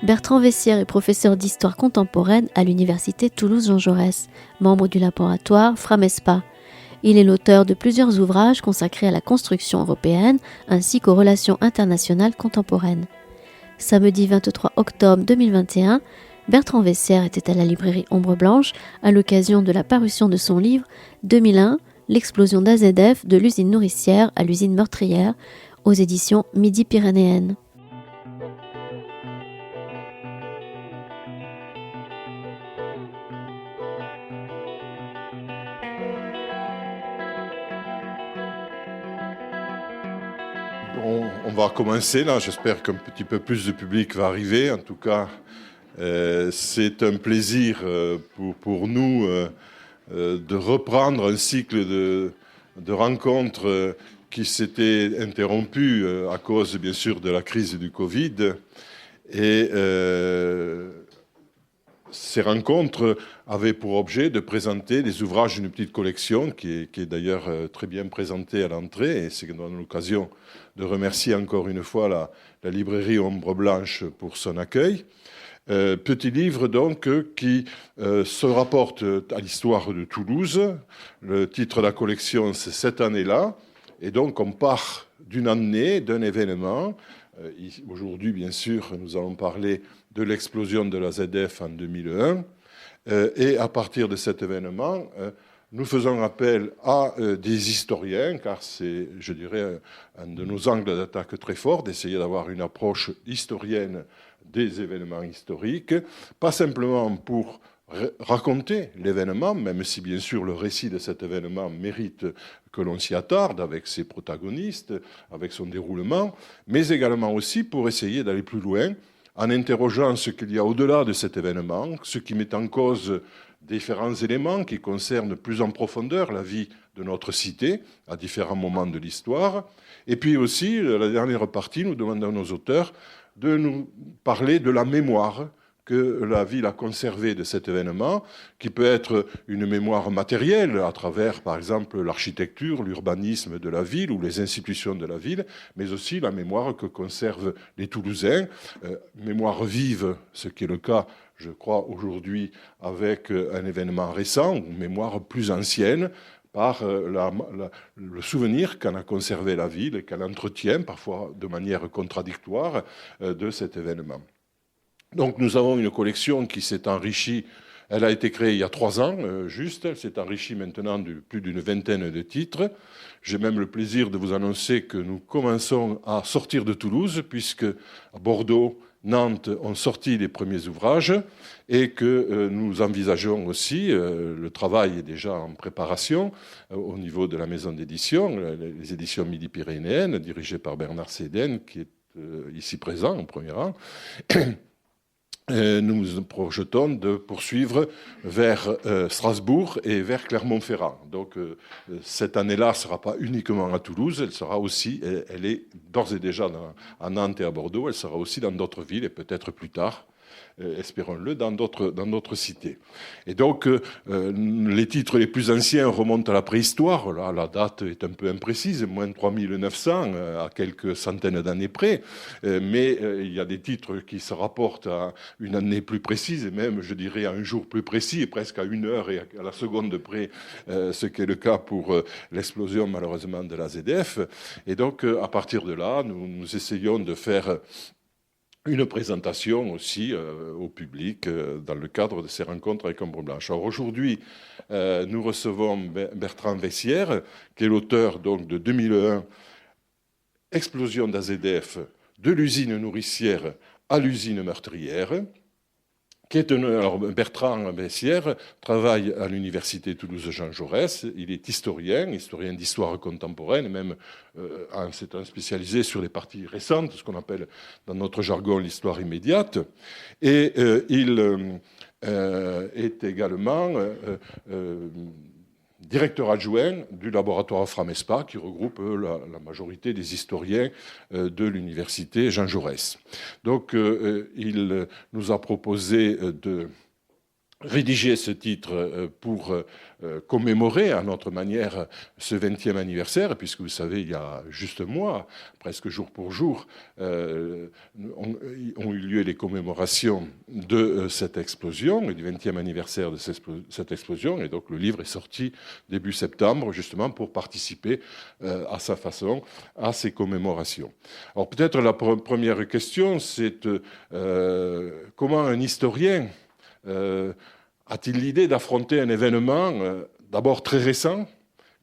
Bertrand Vessière est professeur d'histoire contemporaine à l'université Toulouse-Jean Jaurès, membre du laboratoire Framespa. Il est l'auteur de plusieurs ouvrages consacrés à la construction européenne ainsi qu'aux relations internationales contemporaines. Samedi 23 octobre 2021, Bertrand Vessière était à la librairie Ombre Blanche à l'occasion de la parution de son livre 2001, l'explosion d'AZF de l'usine nourricière à l'usine meurtrière aux éditions Midi-Pyrénéennes. On va commencer là, j'espère qu'un petit peu plus de public va arriver. En tout cas, c'est un plaisir pour nous de reprendre un cycle de rencontres qui s'était interrompu à cause bien sûr de la crise du Covid. Et ces rencontres avaient pour objet de présenter des ouvrages d'une petite collection qui est d'ailleurs très bien présentée à l'entrée. Et c'est dans l'occasion de remercier encore une fois la librairie Ombre Blanche pour son accueil. Petit livre donc qui se rapporte à l'histoire de Toulouse. Le titre de la collection, c'est Cette année-là. Et donc on part d'une année, d'un événement. Aujourd'hui, bien sûr, nous allons parler de l'explosion de la ZF en 2001. Et à partir de cet événement, nous faisons appel à des historiens, car c'est, je dirais, un de nos angles d'attaque très fort, d'essayer d'avoir une approche historienne des événements historiques, pas simplement pour raconter l'événement, même si bien sûr le récit de cet événement mérite que l'on s'y attarde avec ses protagonistes, avec son déroulement, mais également aussi pour essayer d'aller plus loin en interrogeant ce qu'il y a au-delà de cet événement, ce qui met en cause différents éléments qui concernent plus en profondeur la vie de notre cité à différents moments de l'histoire. Et puis aussi, la dernière partie, nous demandons à nos auteurs de nous parler de la mémoire que la ville a conservée de cet événement, qui peut être une mémoire matérielle à travers, par exemple, l'architecture, l'urbanisme de la ville ou les institutions de la ville, mais aussi la mémoire que conservent les Toulousains, mémoire vive, ce qui est le cas, je crois, aujourd'hui avec un événement récent, ou mémoire plus ancienne, par le souvenir qu'en a conservé la ville et qu'elle entretient, parfois de manière contradictoire, de cet événement. Donc nous avons une collection qui s'est enrichie, elle a été créée il y a 3 ans, juste, elle s'est enrichie maintenant de plus d'une vingtaine de titres. J'ai même le plaisir de vous annoncer que nous commençons à sortir de Toulouse, puisque à Bordeaux, Nantes ont sorti les premiers ouvrages et que nous envisageons aussi, le travail est déjà en préparation au niveau de la maison d'édition, les éditions Midi-Pyrénéennes, dirigées par Bernard Séden, qui est ici présent en premier rang. Nous nous projetons de poursuivre vers Strasbourg et vers Clermont-Ferrand. Donc cette année-là ne sera pas uniquement à Toulouse, elle sera aussi, elle est d'ores et déjà à Nantes et à Bordeaux, elle sera aussi dans d'autres villes et peut-être plus tard, espérons-le, dans d'autres cités. Et donc, les titres les plus anciens remontent à la préhistoire. Là, la date est un peu imprécise, moins 3900, à quelques centaines d'années près. Mais il y a des titres qui se rapportent à une année plus précise, et même, je dirais, à un jour plus précis, et presque à une heure et à la seconde près, ce qui est le cas pour l'explosion, malheureusement, de la ZF. Et donc, à partir de là, nous essayons de faire une présentation aussi au public dans le cadre de ces rencontres avec Ombre Blanche. Alors aujourd'hui, nous recevons Bertrand Vessière, qui est l'auteur donc de 2001, Explosion d'AZF de l'usine nourricière à l'usine meurtrière. Alors Bertrand Vessière travaille à l'université Toulouse-Jean Jaurès. Il est historien d'histoire contemporaine, même s'étant spécialisé sur les parties récentes, ce qu'on appelle dans notre jargon l'histoire immédiate. Et il est également directeur adjoint du laboratoire Framespa, qui regroupe la majorité des historiens de l'université Jean Jaurès. Donc, il nous a proposé rédigé ce titre pour commémorer à notre manière ce 20e anniversaire, puisque vous savez, il y a juste un mois, presque jour pour jour, ont eu lieu les commémorations de cette explosion, et du 20e anniversaire de cette explosion, et donc le livre est sorti début septembre, justement pour participer à sa façon à ces commémorations. Alors peut-être la première question, c'est comment un historien a-t-il l'idée d'affronter un événement d'abord très récent,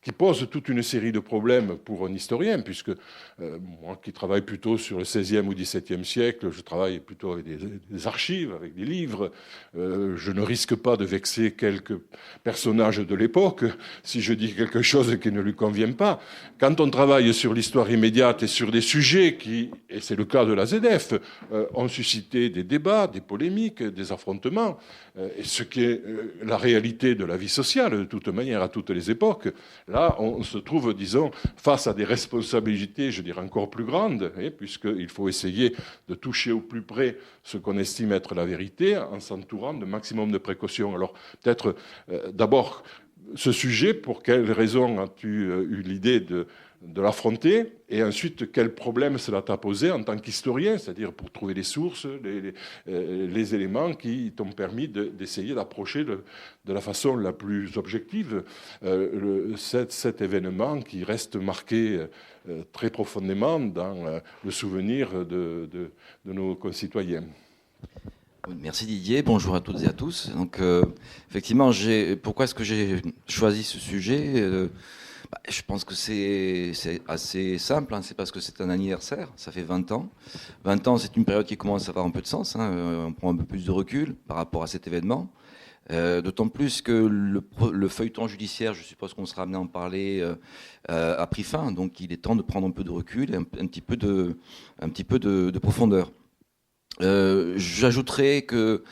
qui pose toute une série de problèmes pour un historien, puisque moi qui travaille plutôt sur le XVIe ou XVIIe siècle, je travaille plutôt avec des archives, avec des livres, je ne risque pas de vexer quelques personnages de l'époque si je dis quelque chose qui ne lui convient pas. Quand on travaille sur l'histoire immédiate et sur des sujets qui, et c'est le cas de la ZF, ont suscité des débats, des polémiques, des affrontements, et ce qui est la réalité de la vie sociale, de toute manière, à toutes les époques, là, on se trouve, disons, face à des responsabilités, je dirais, encore plus grandes, puisqu'il faut essayer de toucher au plus près ce qu'on estime être la vérité, en s'entourant de maximum de précautions. Alors, peut-être, d'abord, ce sujet, pour quelles raisons as-tu eu l'idée de l'affronter, et ensuite quel problème cela t'a posé en tant qu'historien, c'est-à-dire pour trouver les sources, les éléments qui t'ont permis d'essayer d'approcher de la façon la plus objective cet événement qui reste marqué très profondément dans le souvenir de nos concitoyens. Merci Didier, bonjour à toutes et à tous. Donc, effectivement, pourquoi est-ce que j'ai choisi ce sujet je pense que c'est assez simple, hein. C'est parce que c'est un anniversaire, ça fait 20 ans. 20 ans, c'est une période qui commence à avoir un peu de sens, hein. On prend un peu plus de recul par rapport à cet événement. D'autant plus que le feuilleton judiciaire, je suppose qu'on sera amené à en parler, a pris fin. Donc il est temps de prendre un peu de recul et un petit peu de profondeur. J'ajouterais que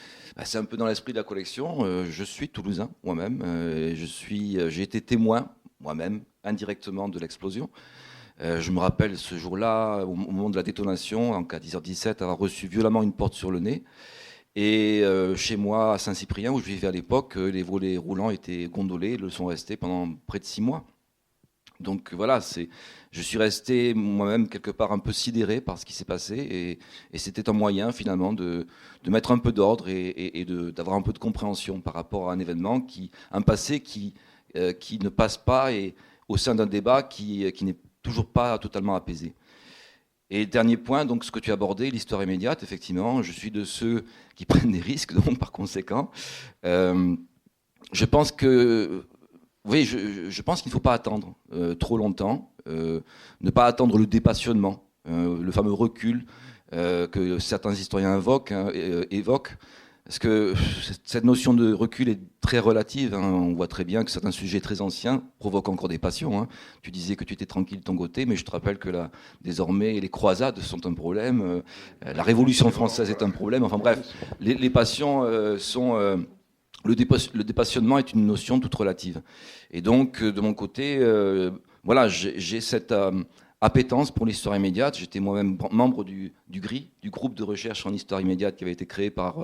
c'est un peu dans l'esprit de la collection. Je suis toulousain moi-même. J'ai été témoin moi-même indirectement de l'explosion. Je me rappelle ce jour-là, au moment de la détonation, à 10h17, avoir reçu violemment une porte sur le nez. Et chez moi, à Saint-Cyprien, où je vivais à l'époque, les volets roulants étaient gondolés, ils le sont restés pendant près de 6 mois. Donc voilà, je suis resté moi-même quelque part un peu sidéré par ce qui s'est passé, et c'était un moyen finalement de mettre un peu d'ordre et d'avoir un peu de compréhension par rapport à un événement, un passé qui ne passe pas, et au sein d'un débat qui n'est toujours pas totalement apaisé. Et dernier point, donc ce que tu as abordé, l'histoire immédiate, effectivement, je suis de ceux qui prennent des risques, donc par conséquent. Je pense que, oui, je pense qu'il ne faut pas attendre trop longtemps, ne pas attendre le dépassionnement, le fameux recul que certains historiens évoquent. Parce que cette notion de recul est très relative, hein. On voit très bien que certains sujets très anciens provoquent encore des passions, hein. Tu disais que tu étais tranquille de ton côté, mais je te rappelle que désormais, les croisades sont un problème, la Révolution française est un problème. Enfin bref, les passions sont... le dépassionnement est une notion toute relative. Et donc, de mon côté, voilà, j'ai cette... appétence pour l'histoire immédiate. J'étais moi-même membre du GRI, du groupe de recherche en histoire immédiate qui avait été créé par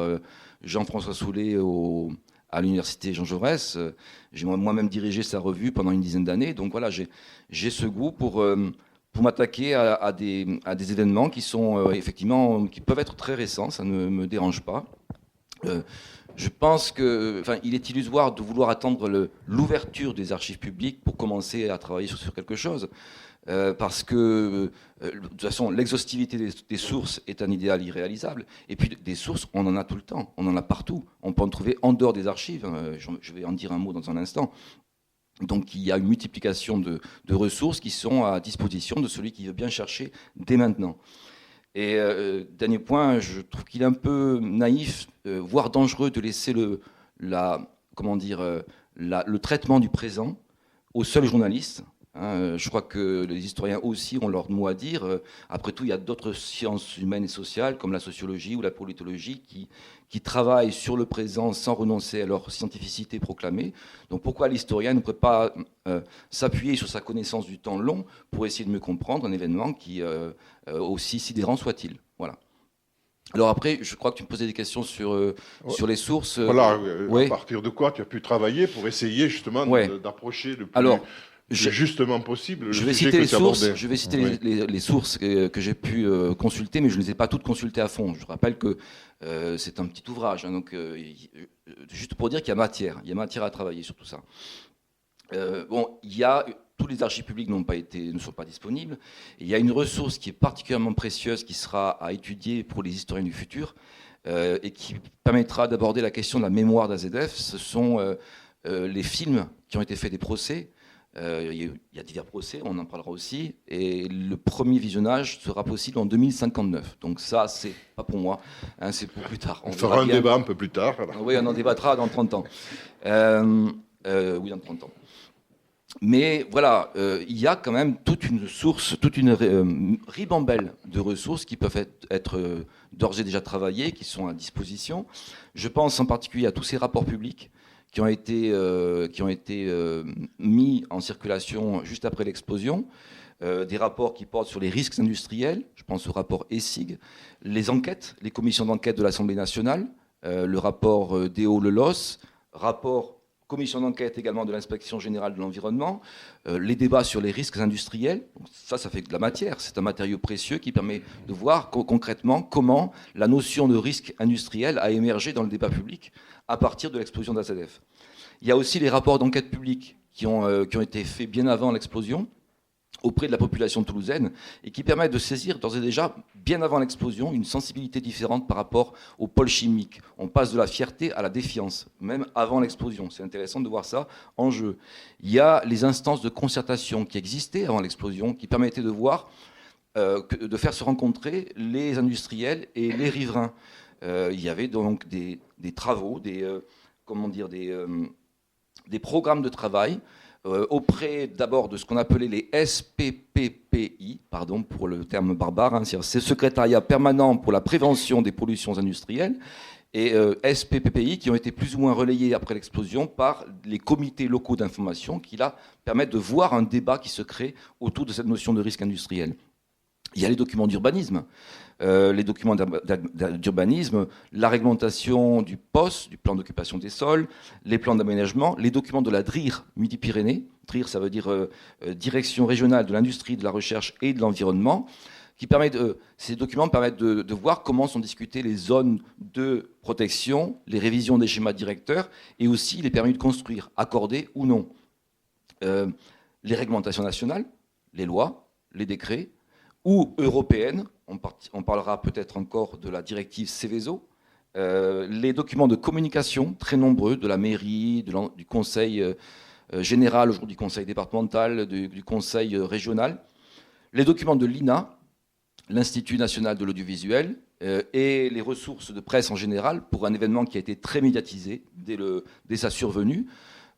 Jean-François Soulet à l'université Jean Jaurès. J'ai moi-même dirigé sa revue pendant une dizaine d'années. Donc voilà, j'ai ce goût pour m'attaquer à des événements qui sont effectivement, qui peuvent être très récents. Ça ne me dérange pas. Je pense qu'il est illusoire de vouloir attendre l'ouverture des archives publiques pour commencer à travailler sur quelque chose. Parce que, de toute façon, l'exhaustivité des sources est un idéal irréalisable. Et puis, des sources, on en a tout le temps, on en a partout. On peut en trouver en dehors des archives. Je vais en dire un mot dans un instant. Donc, il y a une multiplication de ressources qui sont à disposition de celui qui veut bien chercher dès maintenant. Et dernier point, je trouve qu'il est un peu naïf, voire dangereux, de laisser le traitement du présent aux seuls journalistes. Je crois que les historiens aussi ont leur mot à dire. Après tout, il y a d'autres sciences humaines et sociales, comme la sociologie ou la politologie, qui travaillent sur le présent sans renoncer à leur scientificité proclamée. Donc pourquoi l'historien ne pourrait pas s'appuyer sur sa connaissance du temps long pour essayer de mieux comprendre un événement qui, aussi sidérant soit-il. Voilà. Alors après, je crois que tu me posais des questions sur les sources. Voilà, Oui. à partir de quoi tu as pu travailler pour essayer justement Ouais. d'approcher le plus, Alors, justement possible le je vais sujet citer que les tu sources. abordais. Je vais citer Oui. les sources que j'ai pu consulter, mais je ne les ai pas toutes consultées à fond. Je rappelle que c'est un petit ouvrage, hein, donc juste pour dire qu'il y a matière à travailler sur tout ça. Bon, tous les archives publiques ne sont pas disponibles. Et il y a une ressource qui est particulièrement précieuse, qui sera à étudier pour les historiens du futur, et qui permettra d'aborder la question de la mémoire d'AZF. Ce sont les films qui ont été faits des procès. Il y a divers procès, on en parlera aussi. Et le premier visionnage sera possible en 2059. Donc ça, c'est pas pour moi, hein, c'est pour plus tard. On fera un débat un peu plus tard. Oui, on en débattra dans 30 ans. Oui, dans 30 ans. Mais voilà, il y a quand même toute une source, toute une ribambelle de ressources qui peuvent être d'ores et déjà travaillées, qui sont à disposition. Je pense en particulier à tous ces rapports publics qui ont été mis en circulation juste après l'explosion, des rapports qui portent sur les risques industriels, je pense au rapport ESIG, les enquêtes, les commissions d'enquête de l'Assemblée nationale, le rapport Déo-Lelos, rapport commission d'enquête également de l'inspection générale de l'environnement, les débats sur les risques industriels. Donc ça fait de la matière. C'est un matériau précieux qui permet de voir concrètement comment la notion de risque industriel a émergé dans le débat public à partir de l'explosion d'AZF. Il y a aussi les rapports d'enquête publique qui ont été faits bien avant l'explosion, auprès de la population toulousaine, et qui permettent de saisir d'ores et déjà, bien avant l'explosion, une sensibilité différente par rapport au pôle chimique. On passe de la fierté à la défiance, même avant l'explosion. C'est intéressant de voir ça en jeu. Il y a les instances de concertation qui existaient avant l'explosion, qui permettaient de voir, de faire se rencontrer les industriels et les riverains. Il y avait donc des travaux, des programmes de travail, auprès d'abord de ce qu'on appelait les SPPPI, pardon pour le terme barbare, hein, c'est Secrétariat permanent pour la prévention des pollutions industrielles, et SPPPI qui ont été plus ou moins relayés après l'explosion par les comités locaux d'information qui là permettent de voir un débat qui se crée autour de cette notion de risque industriel. Il y a les documents d'urbanisme. La réglementation du POS, du plan d'occupation des sols, les plans d'aménagement, les documents de la DRIR Midi-Pyrénées. DRIR, ça veut dire Direction régionale de l'industrie, de la recherche et de l'environnement. Ces documents permettent de voir comment sont discutées les zones de protection, les révisions des schémas directeurs et aussi les permis de construire, accordés ou non. Les réglementations nationales, les lois, les décrets, ou européennes, on parlera peut-être encore de la directive Seveso, les documents de communication très nombreux de la mairie, du conseil général, aujourd'hui du conseil départemental, du conseil régional, les documents de l'INA, l'Institut national de l'audiovisuel, et les ressources de presse en général pour un événement qui a été très médiatisé dès sa survenue.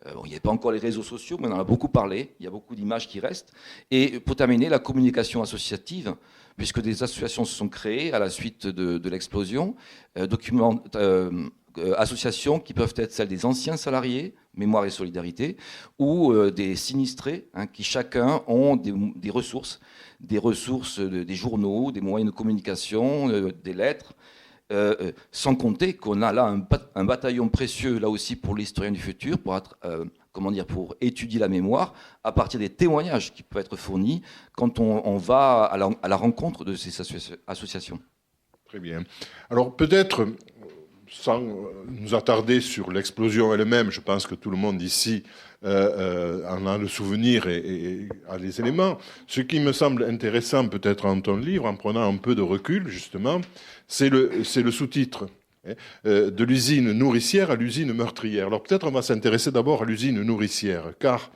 Il n'y avait pas encore les réseaux sociaux, mais on en a beaucoup parlé, il y a beaucoup d'images qui restent. Et pour terminer, la communication associative, puisque des associations se sont créées à la suite de l'explosion, associations qui peuvent être celles des anciens salariés, Mémoire et Solidarité, ou des sinistrés, hein, qui chacun ont des ressources, des journaux, des moyens de communication, des lettres, sans compter qu'on a là un bataillon précieux, là aussi, pour l'historien du futur, pour étudier la mémoire, à partir des témoignages qui peuvent être fournis quand on va à la rencontre de ces associations. Très bien. Alors peut-être, sans nous attarder sur l'explosion elle-même, je pense que tout le monde ici en a le souvenir et a les éléments. Ce qui me semble intéressant peut-être en ton livre, en prenant un peu de recul justement, c'est le sous-titre. De l'usine nourricière à l'usine meurtrière. Alors peut-être on va s'intéresser d'abord à l'usine nourricière, car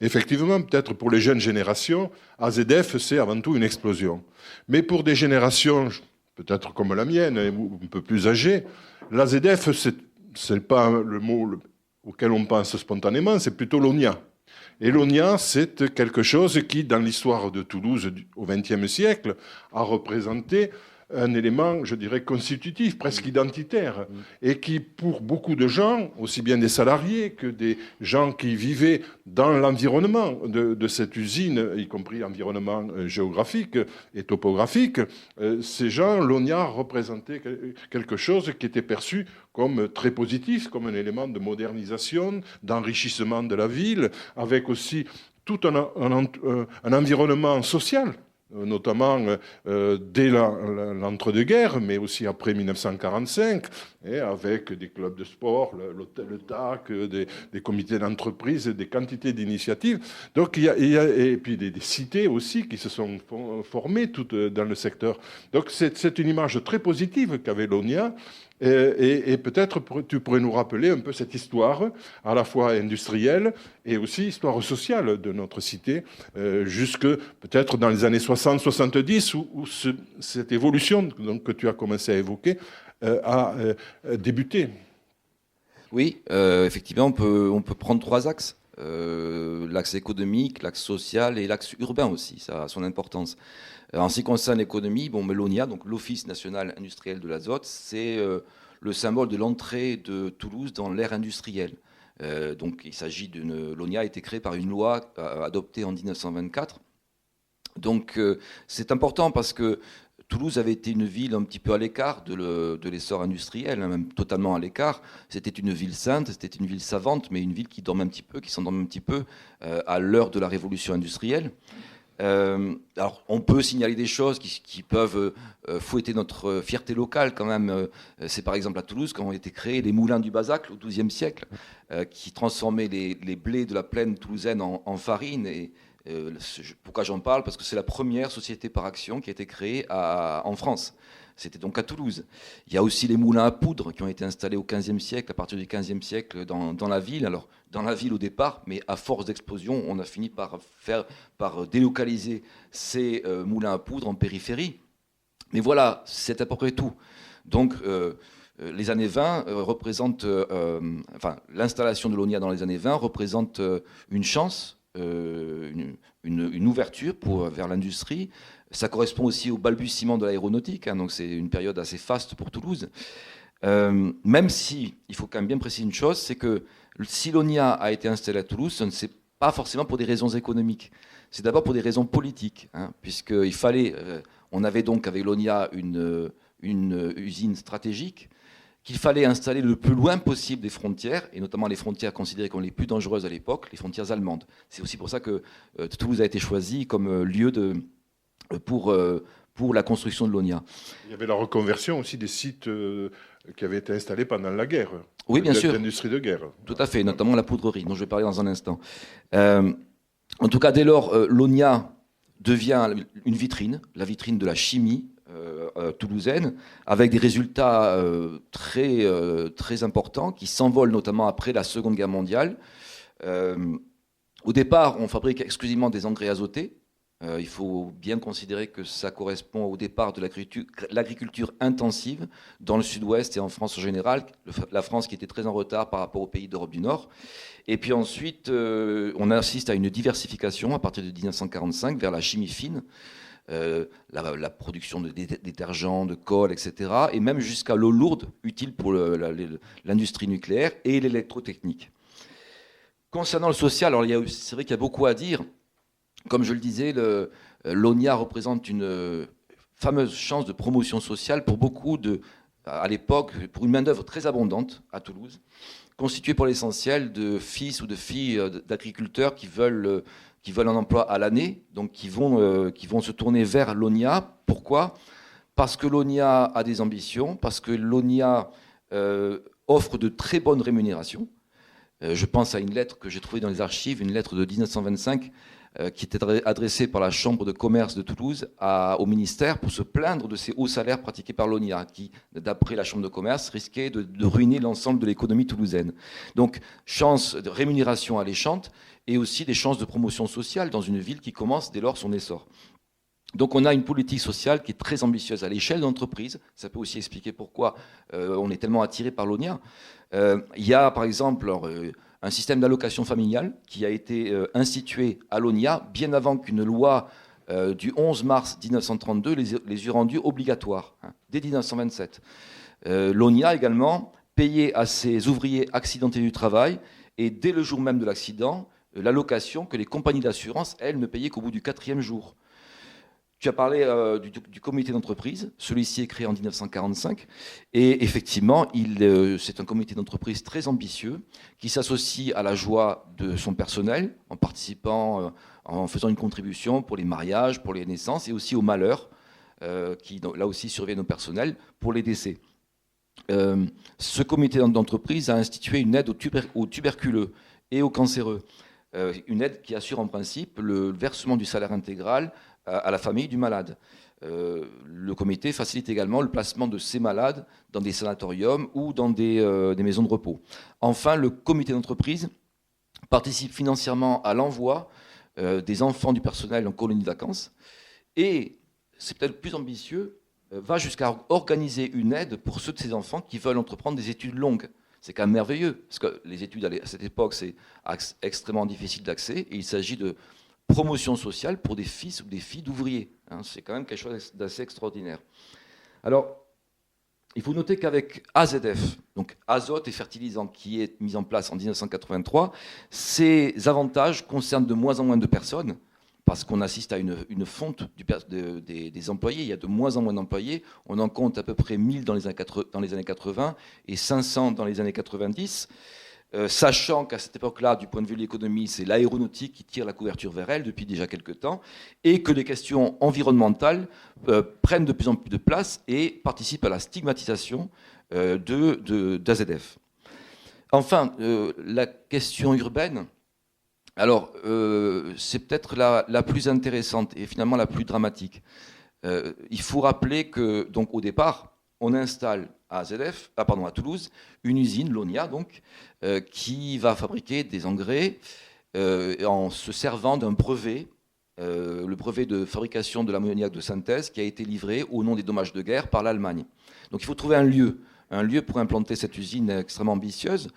effectivement, peut-être pour les jeunes générations, AZF c'est avant tout une explosion. Mais pour des générations, peut-être comme la mienne, un peu plus âgées, l'AZF c'est pas le mot auquel on pense spontanément, c'est plutôt l'ONIA. Et l'ONIA, c'est quelque chose qui, dans l'histoire de Toulouse au XXe siècle, a représenté un élément, je dirais, constitutif, presque identitaire, et qui, pour beaucoup de gens, aussi bien des salariés que des gens qui vivaient dans l'environnement de cette usine, y compris environnement géographique et topographique, ces gens, l'ONIA représentait quelque chose qui était perçu comme très positif, comme un élément de modernisation, d'enrichissement de la ville, avec aussi tout un environnement social, notamment dès l'entre-deux-guerres, mais aussi après 1945, et avec des clubs de sport, le TAC, des comités d'entreprise, des quantités d'initiatives. Donc et puis des cités aussi qui se sont formées toutes dans le secteur. Donc c'est une image très positive qu'avait l'ONIA. Et peut-être tu pourrais nous rappeler un peu cette histoire, à la fois industrielle et aussi histoire sociale de notre cité, jusque peut-être dans les années 60-70, où cette évolution donc, que tu as commencé à évoquer a débuté. Oui, effectivement, on peut prendre 3 axes. L'axe économique, l'axe social et l'axe urbain aussi, ça a son importance. En ce qui concerne l'économie, bon, l'ONIA, donc l'Office national industriel de l'azote, c'est le symbole de l'entrée de Toulouse dans l'ère industrielle. Donc il s'agit l'ONIA a été créée par une loi adoptée en 1924. Donc c'est important parce que Toulouse avait été une ville un petit peu à l'écart de l'essor industriel, hein, même totalement à l'écart. C'était une ville sainte, c'était une ville savante, mais une ville qui dormait un petit peu, qui s'endormait un petit peu à l'heure de la révolution industrielle. Alors, on peut signaler des choses qui peuvent fouetter notre fierté locale quand même. C'est par exemple à Toulouse quand ont été créés les moulins du Bazac au XIIe siècle, qui transformaient les blés de la plaine toulousaine en farine. Et pourquoi j'en parle? Parce que c'est la première société par action qui a été créée en France. C'était donc à Toulouse. Il y a aussi les moulins à poudre qui ont été installés au XVe siècle, à partir du XVe siècle dans la ville. Alors, dans la ville au départ, mais à force d'explosion, on a fini par délocaliser ces moulins à poudre en périphérie. Mais voilà, c'est à peu près tout. Donc, les années 20 représentent... l'installation de l'ONIA dans les années 20 représente une chance, une ouverture vers l'industrie. Ça correspond aussi au balbutiement de l'aéronautique, hein, donc c'est une période assez faste pour Toulouse. Même si, il faut quand même bien préciser une chose, c'est que si l'ONIA a été installée à Toulouse, ce n'est pas forcément pour des raisons économiques. C'est d'abord pour des raisons politiques, hein, puisqu'il fallait... on avait donc avec l'ONIA une usine stratégique qu'il fallait installer le plus loin possible des frontières, et notamment les frontières considérées comme les plus dangereuses à l'époque, les frontières allemandes. C'est aussi pour ça que Toulouse a été choisi comme lieu pour la construction de l'ONIA. Il y avait la reconversion aussi des sites qui avaient été installés pendant la guerre. Oui, bien sûr. L'industrie de guerre. Tout à fait, notamment la poudrerie, dont je vais parler dans un instant. En tout cas, dès lors, l'ONIA devient une vitrine, la vitrine de la chimie toulousaine, avec des résultats très importants qui s'envolent notamment après la Seconde Guerre mondiale. Au départ, on fabrique exclusivement des engrais azotés. Il faut bien considérer que ça correspond au départ de l'agriculture intensive dans le sud-ouest et en France en général, la France qui était très en retard par rapport aux pays d'Europe du Nord. Et puis ensuite, on assiste à une diversification à partir de 1945 vers la chimie fine, la production de détergents, de colle, etc. Et même jusqu'à l'eau lourde, utile pour l'industrie nucléaire et l'électrotechnique. Concernant le social, alors c'est vrai qu'il y a beaucoup à dire. Comme je le disais, l'ONIA représente une fameuse chance de promotion sociale pour beaucoup à l'époque, pour une main-d'œuvre très abondante à Toulouse, constituée pour l'essentiel de fils ou de filles d'agriculteurs qui veulent un emploi à l'année, donc qui vont se tourner vers l'ONIA. Pourquoi? Parce que l'ONIA a des ambitions, parce que l'ONIA offre de très bonnes rémunérations. Je pense à une lettre que j'ai trouvée dans les archives, une lettre de 1925, qui était adressé par la Chambre de commerce de Toulouse au ministère pour se plaindre de ces hauts salaires pratiqués par l'ONIA, qui, d'après la Chambre de commerce, risquaient de ruiner l'ensemble de l'économie toulousaine. Donc, chance de rémunération alléchante et aussi des chances de promotion sociale dans une ville qui commence dès lors son essor. Donc on a une politique sociale qui est très ambitieuse à l'échelle d'entreprise. Ça peut aussi expliquer pourquoi on est tellement attiré par l'ONIA. Il y a par exemple un système d'allocation familiale qui a été institué à l'ONIA bien avant qu'une loi du 11 mars 1932 les eut rendus obligatoires, dès 1927. L'ONIA également payait à ses ouvriers accidentés du travail, et dès le jour même de l'accident, l'allocation que les compagnies d'assurance, elles, ne payaient qu'au bout du 4e jour. Tu as parlé du comité d'entreprise. Celui-ci est créé en 1945. Et effectivement, c'est un comité d'entreprise très ambitieux qui s'associe à la joie de son personnel en participant, en faisant une contribution pour les mariages, pour les naissances et aussi au malheur qui, là aussi, surviennent au personnel pour les décès. Ce comité d'entreprise a institué une aide aux tuberculeux et aux cancéreux. Une aide qui assure en principe le versement du salaire intégral à la famille du malade. Le comité facilite également le placement de ces malades dans des sanatoriums ou dans des maisons de repos. Enfin, le comité d'entreprise participe financièrement à l'envoi des enfants du personnel en colonie de vacances et, c'est peut-être plus ambitieux, va jusqu'à organiser une aide pour ceux de ces enfants qui veulent entreprendre des études longues. C'est quand même merveilleux, parce que les études à cette époque, c'est extrêmement difficile d'accès, et il s'agit de promotion sociale pour des fils ou des filles d'ouvriers. C'est quand même quelque chose d'assez extraordinaire. Alors, il faut noter qu'avec AZF, donc azote et fertilisant, qui est mis en place en 1983, ces avantages concernent de moins en moins de personnes, parce qu'on assiste à une fonte des employés. Il y a de moins en moins d'employés. On en compte à peu près 1000 dans les années 80 et 500 dans les années 90. Sachant qu'à cette époque-là, du point de vue de l'économie, c'est l'aéronautique qui tire la couverture vers elle depuis déjà quelques temps, et que les questions environnementales prennent de plus en plus de place et participent à la stigmatisation d'AZF. Enfin, la question urbaine, alors c'est peut-être la plus intéressante et finalement la plus dramatique. Il faut rappeler que, donc, au départ, on installe à Toulouse, une usine, l'ONIA, donc, qui va fabriquer des engrais en se servant d'un brevet, le brevet de fabrication de l'ammoniac de synthèse, qui a été livré au nom des dommages de guerre par l'Allemagne. Donc il faut trouver un lieu pour implanter cette usine extrêmement ambitieuse.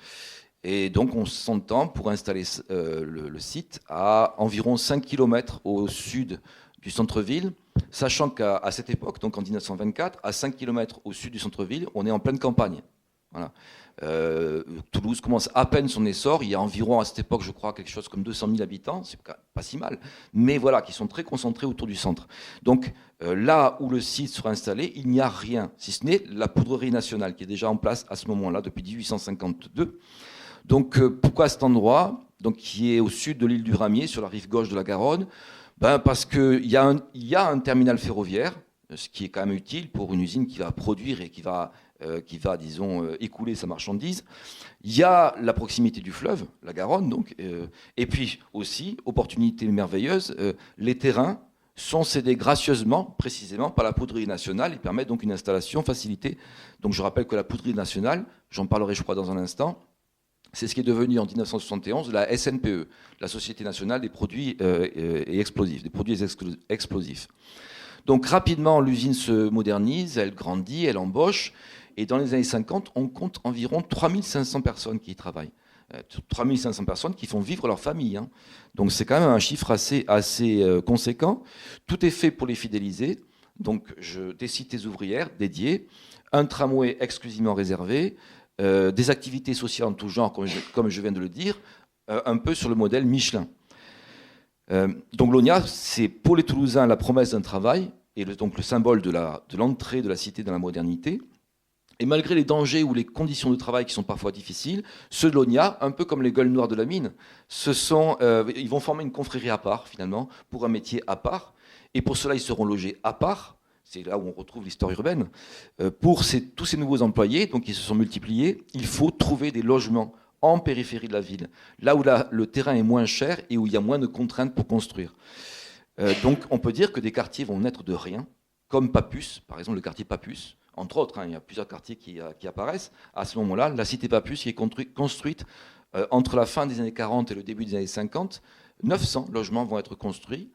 Et donc on s'entend pour installer le site à environ 5 km au sud du centre-ville, sachant qu'à cette époque, donc en 1924, à 5 km au sud du centre-ville, on est en pleine campagne. Voilà. Toulouse commence à peine son essor. Il y a environ à cette époque, je crois, quelque chose comme 200 000 habitants, c'est pas si mal, mais voilà, qui sont très concentrés autour du centre. Donc là où le site sera installé, il n'y a rien, si ce n'est la poudrerie nationale qui est déjà en place à ce moment-là, depuis 1852. Donc pourquoi cet endroit, donc, qui est au sud de l'île du Ramier, sur la rive gauche de la Garonne? Parce qu'il y a un terminal ferroviaire, ce qui est quand même utile pour une usine qui va produire et qui va disons, écouler sa marchandise. Il y a la proximité du fleuve, la Garonne, donc, et puis aussi, opportunité merveilleuse, les terrains sont cédés gracieusement, précisément, par la poudrerie nationale et permettent donc une installation facilitée. Donc je rappelle que la poudrerie nationale, j'en parlerai je crois dans un instant, c'est ce qui est devenu en 1971 la SNPE, la Société nationale des produits et explosifs, des produits explosifs. Donc rapidement, l'usine se modernise, elle grandit, elle embauche, et dans les années 50, on compte environ 3500 personnes qui y travaillent. 3500 personnes qui font vivre leur famille. Donc c'est quand même un chiffre assez conséquent. Tout est fait pour les fidéliser. Donc des cités ouvrières dédiées, un tramway exclusivement réservé, des activités sociales en tout genre, comme je viens de le dire, un peu sur le modèle Michelin. Donc l'ONIA, c'est pour les Toulousains la promesse d'un travail, et donc le symbole de l'entrée de la cité dans la modernité. Et malgré les dangers ou les conditions de travail qui sont parfois difficiles, ceux de l'ONIA, un peu comme les gueules noires de la mine, ils vont former une confrérie à part, finalement, pour un métier à part. Et pour cela, ils seront logés à part. C'est là où on retrouve l'histoire urbaine. Pour tous ces nouveaux employés, donc qui se sont multipliés, il faut trouver des logements en périphérie de la ville, là où le terrain est moins cher et où il y a moins de contraintes pour construire. Donc on peut dire que des quartiers vont naître de rien, comme Papus, par exemple le quartier Papus, entre autres, il y a plusieurs quartiers qui apparaissent. À ce moment-là, la cité Papus qui est construite entre la fin des années 40 et le début des années 50, 900 logements vont être construits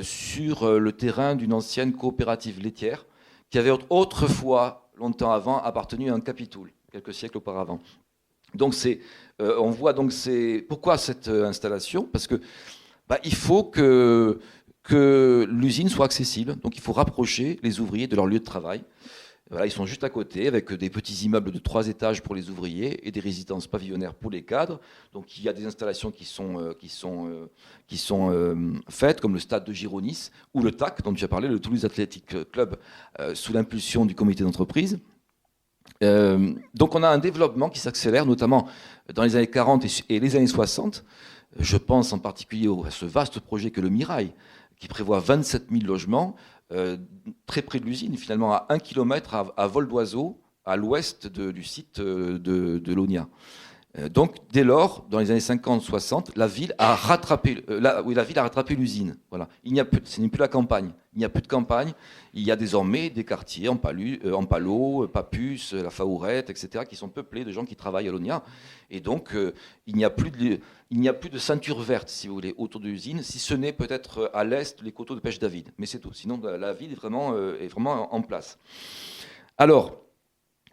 sur le terrain d'une ancienne coopérative laitière qui avait autrefois, longtemps avant, appartenu à un capitoul, quelques siècles auparavant. Donc on voit donc pourquoi cette installation? Parce que il faut que que l'usine soit accessible. Donc il faut rapprocher les ouvriers de leur lieu de travail. Voilà, ils sont juste à côté, avec des petits immeubles de 3 étages pour les ouvriers et des résidences pavillonnaires pour les cadres. Donc il y a des installations qui sont faites, comme le stade de Gironis ou le TAC, dont tu as parlé, le Toulouse Athletic Club, sous l'impulsion du comité d'entreprise. Donc on a un développement qui s'accélère, notamment dans les années 40 et les années 60. Je pense en particulier à ce vaste projet que le Mirail, qui prévoit 27 000 logements, très près de l'usine, finalement à 1 km à vol d'oiseau, à l'ouest du site de l'ONIA. Donc, dès lors, dans les années 50-60, la ville a rattrapé l'usine. Voilà. Ce n'est plus la campagne. Il n'y a plus de campagne. Il y a désormais des quartiers, Ampalo, Papus, la Faourette, etc., qui sont peuplés de gens qui travaillent à l'ONIA. Et donc, il n'y a plus de ceinture verte, si vous voulez, autour de l'usine, si ce n'est peut-être à l'est les coteaux de pêche David. Mais c'est tout. Sinon, la ville est vraiment en place. Alors,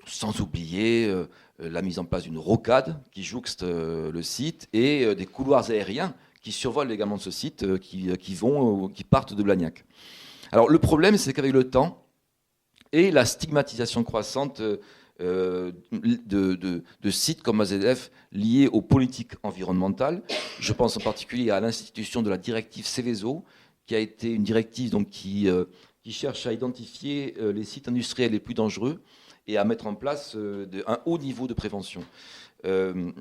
sans oublier la mise en place d'une rocade qui jouxte le site et des couloirs aériens qui survolent également ce site, qui partent de Blagnac. Alors le problème, c'est qu'avec le temps et la stigmatisation croissante de sites comme AZF liés aux politiques environnementales, je pense en particulier à l'institution de la directive Seveso, qui a été une directive donc, qui cherche à identifier les sites industriels les plus dangereux et à mettre en place un haut niveau de prévention.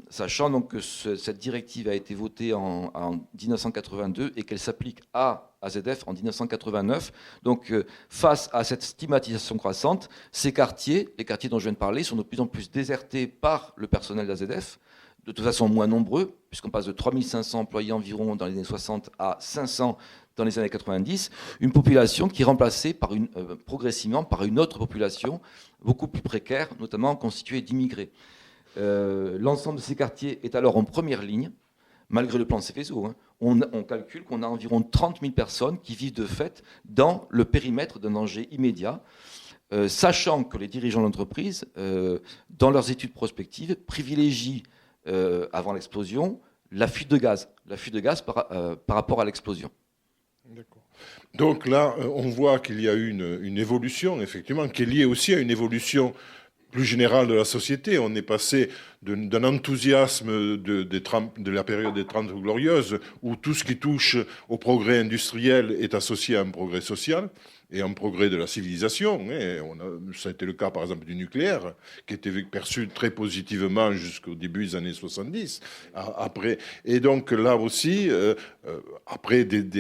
Sachant donc que cette directive a été votée en 1982 et qu'elle s'applique à AZF en 1989. Donc, face à cette stigmatisation croissante, les quartiers dont je viens de parler, sont de plus en plus désertés par le personnel d'AZF, de toute façon moins nombreux, puisqu'on passe de 3500 employés environ dans les années 60 à 500 dans les années 90, une population qui est remplacée progressivement par une autre population beaucoup plus précaire, notamment constituée d'immigrés. L'ensemble de ces quartiers est alors en première ligne, malgré le plan Seveso. Hein. On calcule qu'on a environ 30 000 personnes qui vivent de fait dans le périmètre d'un danger immédiat, sachant que les dirigeants de l'entreprise, dans leurs études prospectives, privilégient, avant l'explosion, la fuite de gaz par rapport à l'explosion. D'accord. Donc là, on voit qu'il y a eu une évolution, effectivement, qui est liée aussi à une évolution plus générale de la société. On est passé d'un enthousiasme de la période des 30 Glorieuses, où tout ce qui touche au progrès industriel est associé à un progrès social et un progrès de la civilisation. Ça a été le cas, par exemple, du nucléaire, qui était perçu très positivement jusqu'au début des années 70. Après, et donc là aussi, après des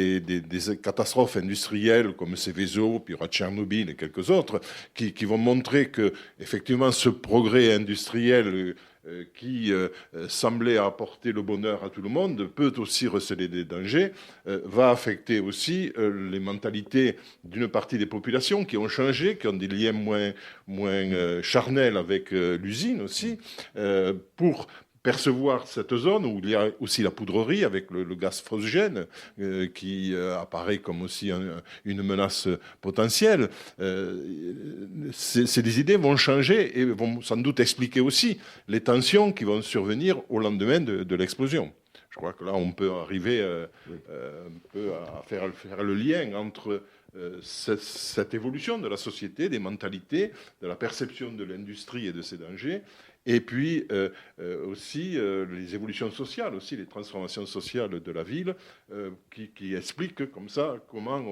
catastrophes industrielles comme Seveso, puis il y aura Tchernobyl et quelques autres, qui vont montrer que, effectivement, ce progrès industriel qui semblait apporter le bonheur à tout le monde, peut aussi receler des dangers, va affecter aussi les mentalités d'une partie des populations qui ont changé, qui ont des liens moins charnels avec l'usine aussi, pour percevoir cette zone où il y a aussi la poudrerie avec le gaz phosgène qui apparaît comme aussi une menace potentielle. Ces idées vont changer et vont sans doute expliquer aussi les tensions qui vont survenir au lendemain de l'explosion. Je crois que là, on peut arriver un peu à faire le lien entre cette évolution de la société, des mentalités, de la perception de l'industrie et de ses dangers, et puis aussi les évolutions sociales, aussi les transformations sociales de la ville, qui expliquent comme ça comment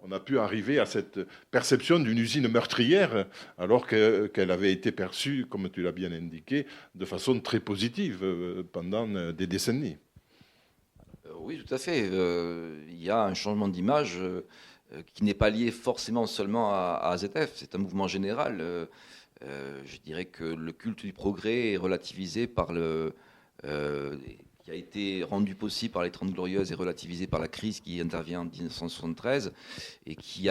on a pu arriver à cette perception d'une usine meurtrière, alors qu'elle avait été perçue, comme tu l'as bien indiqué, de façon très positive pendant des décennies. Oui, tout à fait. Il y a un changement d'image qui n'est pas lié forcément seulement à AZF, c'est un mouvement général. Je dirais que le culte du progrès est relativisé qui a été rendu possible par les 30 Glorieuses et relativisé par la crise qui intervient en 1973 et qui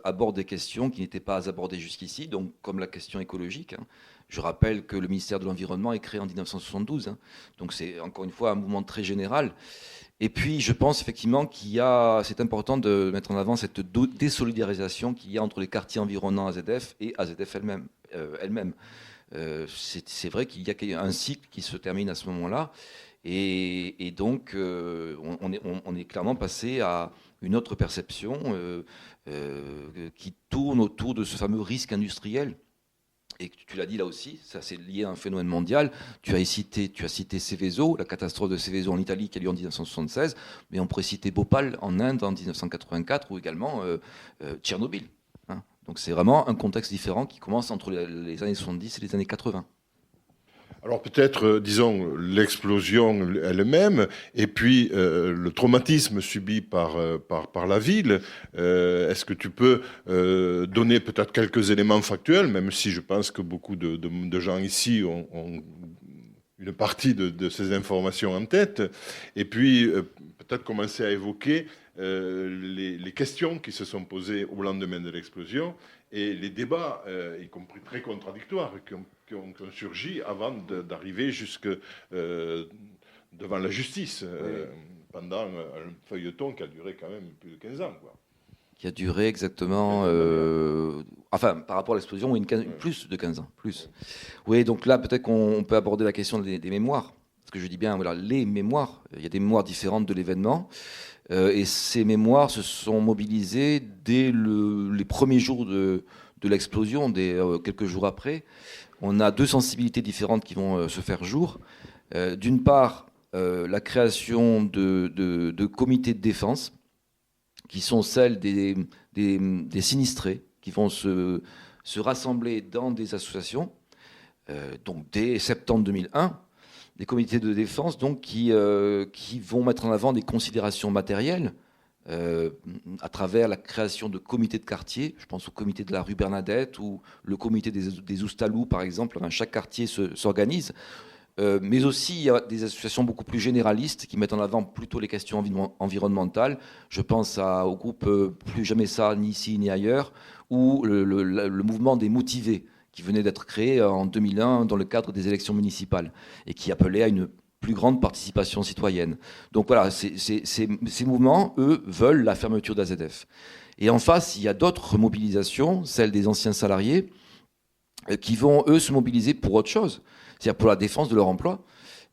aborde des questions qui n'étaient pas abordées jusqu'ici, donc comme la question écologique. Hein. Je rappelle que le ministère de l'Environnement est créé en 1972, hein. Donc c'est encore une fois un mouvement très général. Et puis, je pense effectivement c'est important de mettre en avant cette désolidarisation qu'il y a entre les quartiers environnants AZF et AZF elle-même. C'est vrai qu'il y a un cycle qui se termine à ce moment-là. Et donc, on est clairement passé à une autre perception qui tourne autour de ce fameux risque industriel. Et tu l'as dit là aussi, ça c'est lié à un phénomène mondial. Tu as cité Seveso, la catastrophe de Seveso en Italie qui a lieu en 1976, mais on pourrait citer Bhopal en Inde en 1984 ou également Tchernobyl. Hein. Donc c'est vraiment un contexte différent qui commence entre les années 70 et les années 80. Alors peut-être, disons, l'explosion elle-même, et puis le traumatisme subi par la ville. Est-ce que tu peux donner peut-être quelques éléments factuels, même si je pense que beaucoup de gens ici ont une partie de ces informations en tête, et puis peut-être commencer à évoquer les questions qui se sont posées au lendemain de l'explosion et les débats, y compris très contradictoires, qui ont surgi avant d'arriver jusque devant la justice, pendant un feuilleton qui a duré quand même plus de 15 ans. Quoi. Qui a duré exactement, enfin par rapport à l'explosion, oui, plus de 15 ans. Plus. Oui, donc là peut-être qu'on peut aborder la question des mémoires. Parce que je dis bien, voilà, les mémoires. Il y a des mémoires différentes de l'événement. Et ces mémoires se sont mobilisées dès les premiers jours de l'explosion, quelques jours après. On a deux sensibilités différentes qui vont se faire jour. D'une part, la création de comités de défense, qui sont celles des sinistrés, qui vont se rassembler dans des associations, donc dès septembre 2001, des comités de défense donc, qui vont mettre en avant des considérations matérielles, à travers la création de comités de quartier. Je pense au comité de la rue Bernadette ou le comité des Oustalous, par exemple. Enfin, chaque quartier s'organise. Mais aussi, il y a des associations beaucoup plus généralistes qui mettent en avant plutôt les questions environnementales. Je pense au groupe Plus Jamais Ça, ni ici ni ailleurs, ou le mouvement des motivés, qui venait d'être créé en 2001 dans le cadre des élections municipales et qui appelait à une plus grande participation citoyenne. Donc voilà, ces mouvements, eux, veulent la fermeture d'AZF. Et en face, il y a d'autres mobilisations, celles des anciens salariés, qui vont, eux, se mobiliser pour autre chose, c'est-à-dire pour la défense de leur emploi.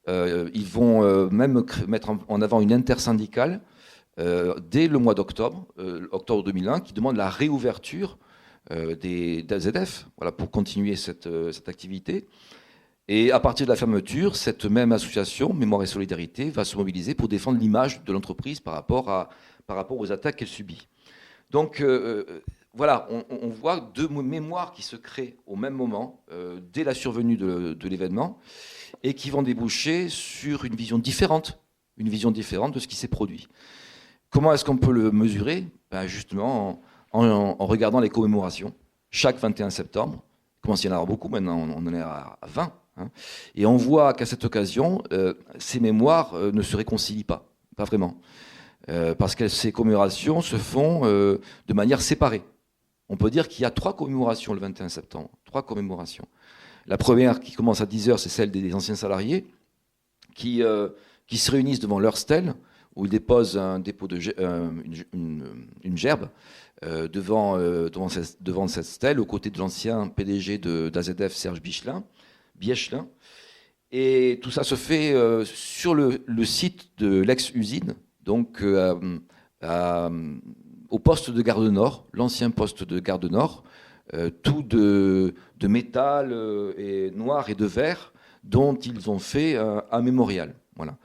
Ils vont même mettre en avant une intersyndicale dès le mois d'octobre, octobre 2001, qui demande la réouverture des AZF, voilà, pour continuer cette activité. Et à partir de la fermeture, cette même association, Mémoire et Solidarité, va se mobiliser pour défendre l'image de l'entreprise par rapport aux attaques qu'elle subit. Donc voilà, on voit deux mémoires qui se créent au même moment, dès la survenue de l'événement, et qui vont déboucher sur une vision différente de ce qui s'est produit. Comment est-ce qu'on peut le mesurer ? Justement, en regardant les commémorations. Chaque 21 septembre, il commence à y en avoir beaucoup, maintenant on en est à 20. Hein, et on voit qu'à cette occasion, ces mémoires ne se réconcilient pas vraiment. Parce que ces commémorations se font de manière séparée. On peut dire qu'il y a 3 commémorations le 21 septembre. 3 commémorations. La première qui commence à 10h, c'est celle des anciens salariés qui se réunissent devant leur stèle, où ils déposent un dépôt une gerbe devant cette stèle, aux côtés de l'ancien PDG d'AZF, Serge Biechelin. Et tout ça se fait sur le site de l'ex-usine, donc au poste de Gare du Nord, l'ancien poste de Gare du Nord, tout de métal et noir et de verre, dont ils ont fait un mémorial. Voilà.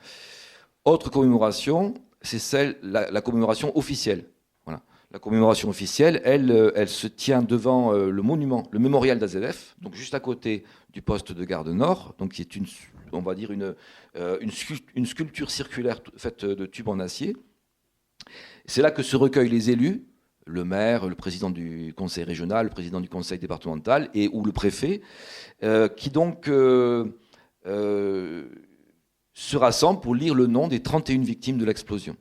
Autre commémoration, c'est la commémoration officielle. Voilà. La commémoration officielle, elle se tient devant le monument, le mémorial d'AZF, donc juste à côté du poste de Gare du Nord, donc qui est on va dire une sculpture circulaire faite de tubes en acier. C'est là que se recueillent les élus, le maire, le président du conseil régional, le président du conseil départemental ou le préfet, qui donc se rassemblent pour lire le nom des 31 victimes de l'explosion.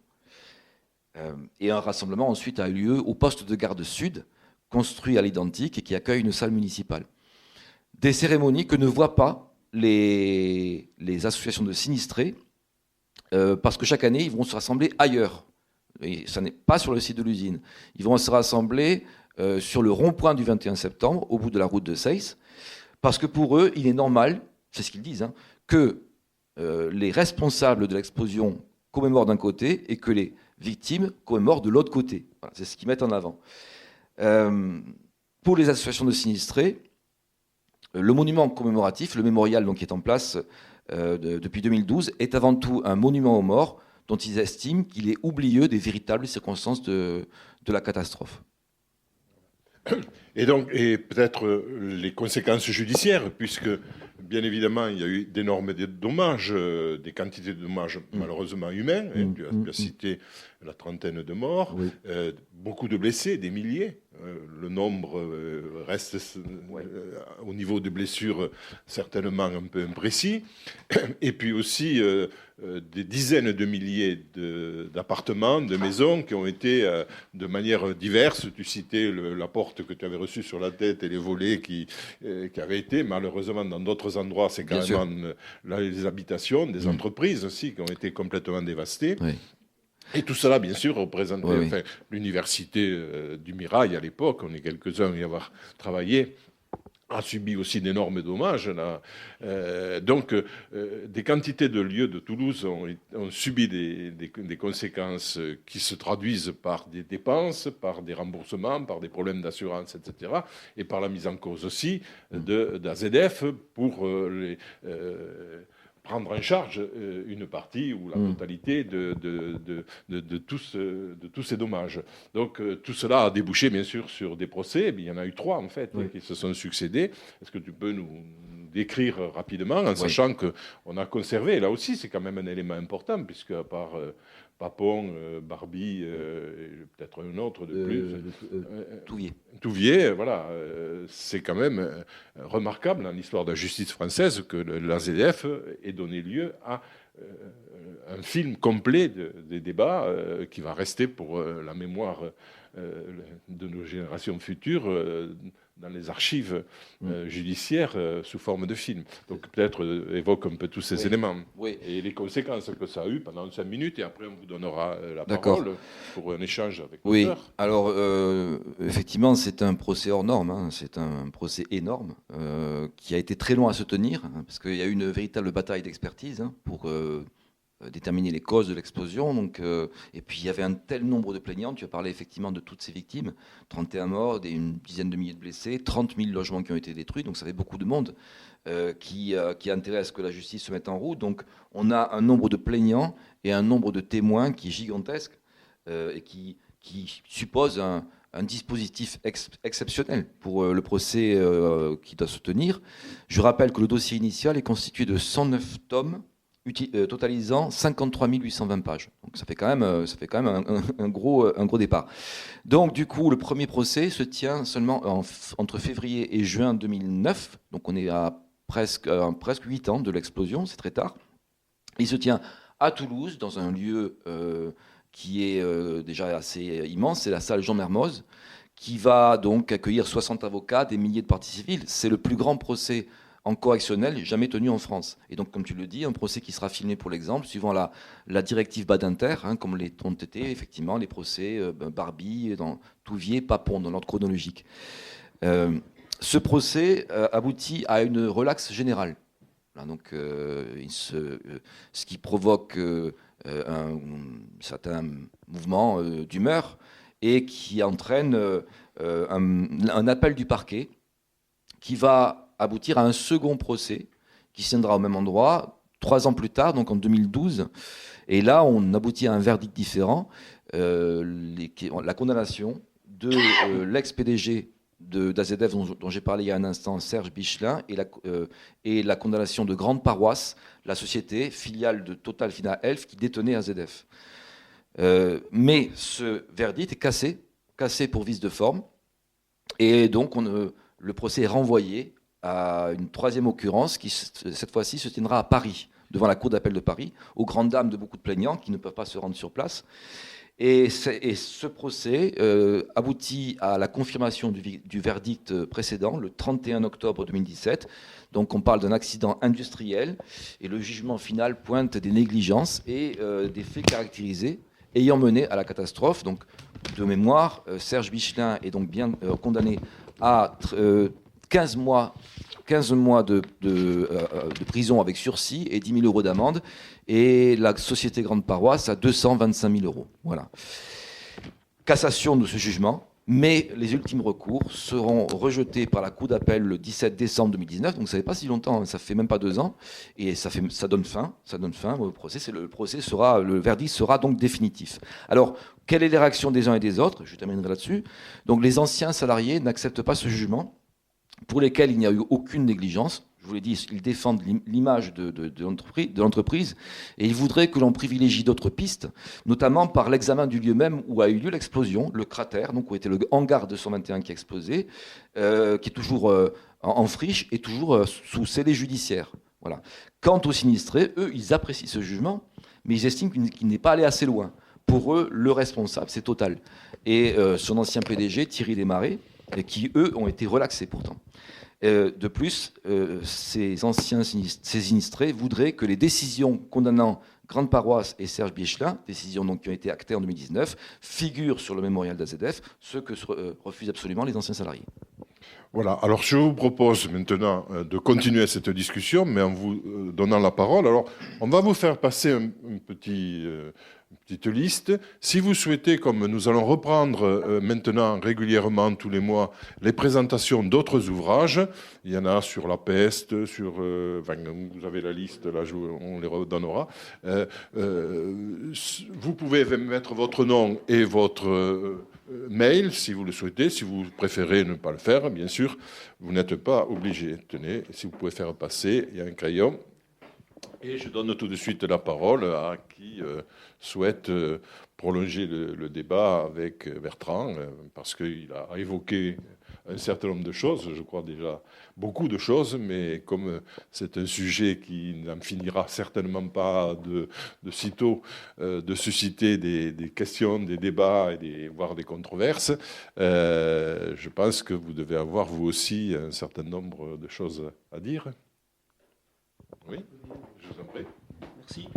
Et un rassemblement ensuite a eu lieu au poste de garde sud, construit à l'identique et qui accueille une salle municipale. Des cérémonies que ne voient pas les associations de sinistrés, parce que chaque année, ils vont se rassembler ailleurs. Et ça n'est pas sur le site de l'usine. Ils vont se rassembler sur le rond-point du 21 septembre, au bout de la route de Seyss, parce que pour eux, il est normal, c'est ce qu'ils disent, que les responsables de l'explosion commémorent d'un côté et que les victimes commémorent de l'autre côté. Voilà, c'est ce qu'ils mettent en avant. Pour les associations de sinistrés, le monument commémoratif, le mémorial donc, qui est en place depuis 2012, est avant tout un monument aux morts dont ils estiment qu'il est oublieux des véritables circonstances de la catastrophe. Et donc, et peut-être les conséquences judiciaires, puisque bien évidemment, il y a eu d'énormes dommages, des quantités de dommages malheureusement humains. Tu as cité la trentaine de morts, oui. Beaucoup de blessés, des milliers. Le nombre reste au niveau de blessures certainement un peu imprécis. Et puis aussi des dizaines de milliers d'appartements, de maisons qui ont été de manière diverse. Tu citais la porte que tu avais reçue sur la tête et les volets qui avaient été. Malheureusement, dans d'autres endroits, c'est carrément les habitations, des entreprises aussi qui ont été complètement dévastées. Oui. Et tout cela, bien sûr, représentait enfin, l'université du Mirail à l'époque. On est quelques-uns à y avoir travaillé. A subi aussi d'énormes dommages. Là. Donc, des quantités de lieux de Toulouse ont subi des conséquences qui se traduisent par des dépenses, par des remboursements, par des problèmes d'assurance, etc. Et par la mise en cause aussi d'AZF pour prendre en charge une partie ou la totalité de tous ces dommages. Donc tout cela a débouché bien sûr sur des procès. Il y en a eu 3 en fait qui se sont succédés. Est-ce que tu peux nous décrire rapidement en sachant qu'on a conservé, là aussi c'est quand même un élément important puisque à part Papon, Barbie, peut-être un autre de plus. Touvier, voilà. C'est quand même remarquable dans l'histoire de la justice française que l'AZF ait donné lieu à un film complet des débats qui va rester pour la mémoire de nos générations futures dans les archives judiciaires sous forme de film. Donc peut-être évoque un peu tous ces éléments et les conséquences que ça a eu pendant 5 minutes et après on vous donnera la parole pour un échange avec l'auteur. Oui, alors effectivement c'est un procès hors norme, hein. C'est un procès énorme qui a été très long à se tenir parce qu'il y a eu une véritable bataille d'expertise pour déterminer les causes de l'explosion. Donc, et puis il y avait un tel nombre de plaignants, tu as parlé effectivement de toutes ces victimes, 31 morts, une dizaine de milliers de blessés, 30 000 logements qui ont été détruits, donc ça fait beaucoup de monde qui a intérêt à ce que la justice se mette en route. Donc on a un nombre de plaignants et un nombre de témoins qui est gigantesque et qui suppose un dispositif exceptionnel pour le procès qui doit se tenir. Je rappelle que le dossier initial est constitué de 109 tomes, totalisant 53 820 pages. Donc ça fait quand même un gros départ. Donc du coup, le premier procès se tient seulement entre février et juin 2009. Donc on est à presque 8 ans de l'explosion, c'est très tard. Il se tient à Toulouse, dans un lieu qui est déjà assez immense, c'est la salle Jean Mermoz, qui va donc accueillir 60 avocats, des milliers de parties civiles. C'est le plus grand procès en correctionnel jamais tenu en France. Et donc, comme tu le dis, un procès qui sera filmé pour l'exemple, suivant la directive Badinter, comme ont été effectivement les procès Barbie, dans Touvier, Papon, dans l'ordre chronologique. Ce procès aboutit à une relaxe générale. Là, donc, ce qui provoque un certain mouvement d'humeur et qui entraîne un appel du parquet qui va aboutir à un second procès qui se tiendra au même endroit 3 ans plus tard, donc en 2012. Et là, on aboutit à un verdict différent. La condamnation de l'ex-PDG d'AZF dont j'ai parlé il y a un instant, Serge Bichelin, et la condamnation de Grande Paroisse, la société filiale de Total Fina Elf qui détenait AZF. Mais ce verdict est cassé pour vice de forme. Et donc, le procès est renvoyé à une 3e occurrence qui, cette fois-ci, se tiendra à Paris, devant la Cour d'appel de Paris, aux grandes dames de beaucoup de plaignants qui ne peuvent pas se rendre sur place. Et ce procès aboutit à la confirmation du verdict précédent, le 31 octobre 2017. Donc on parle d'un accident industriel, et le jugement final pointe des négligences et des faits caractérisés ayant mené à la catastrophe. Donc, de mémoire, Serge Bichelin est donc bien condamné à 15 15 mois de prison avec sursis et 10 000 euros d'amende. Et la société Grande Paroisse à 225 000 euros. Voilà. Cassation de ce jugement. Mais les ultimes recours seront rejetés par la Cour d'appel le 17 décembre 2019, donc ça fait pas si longtemps, ça fait même pas 2 ans, et ça donne fin au procès. Le verdict sera donc définitif. Alors, quelle est la réaction des uns et des autres? Je terminerai là-dessus. Donc, les anciens salariés n'acceptent pas ce jugement, pour lesquels il n'y a eu aucune négligence. Je vous l'ai dit, ils défendent l'image de l'entreprise et ils voudraient que l'on privilégie d'autres pistes, notamment par l'examen du lieu même où a eu lieu l'explosion, le cratère, donc où était le hangar 221 qui a explosé, qui est toujours en friche et toujours sous scellé judiciaire. Voilà. Quant aux sinistrés, eux, ils apprécient ce jugement, mais ils estiment qu'il n'est pas allé assez loin. Pour eux, le responsable, c'est Total. Et son ancien PDG, Thierry Desmarais, qui, eux, ont été relaxés pourtant. De plus, ces sinistrés voudraient que les décisions condamnant Grande Paroisse et Serge Biechelin, décisions donc qui ont été actées en 2019, figurent sur le mémorial d'AZF, ce que refusent absolument les anciens salariés. Voilà, alors je vous propose maintenant de continuer cette discussion, mais en vous donnant la parole. Alors, on va vous faire passer une petite liste. Si vous souhaitez, comme nous allons reprendre maintenant régulièrement tous les mois les présentations d'autres ouvrages, il y en a sur la peste, vous avez la liste, là on les redonnera. Vous pouvez mettre votre nom et votre mail si vous le souhaitez. Si vous préférez ne pas le faire, bien sûr, vous n'êtes pas obligé. Tenez, si vous pouvez faire passer, il y a un crayon. Et je donne tout de suite la parole à qui souhaite prolonger le débat avec Bertrand, parce qu'il a évoqué un certain nombre de choses, je crois déjà beaucoup de choses, mais comme c'est un sujet qui n'en finira certainement pas de sitôt de susciter des questions, des débats, voire des controverses, je pense que vous devez avoir vous aussi un certain nombre de choses à dire. Oui, je vous en prie. Merci.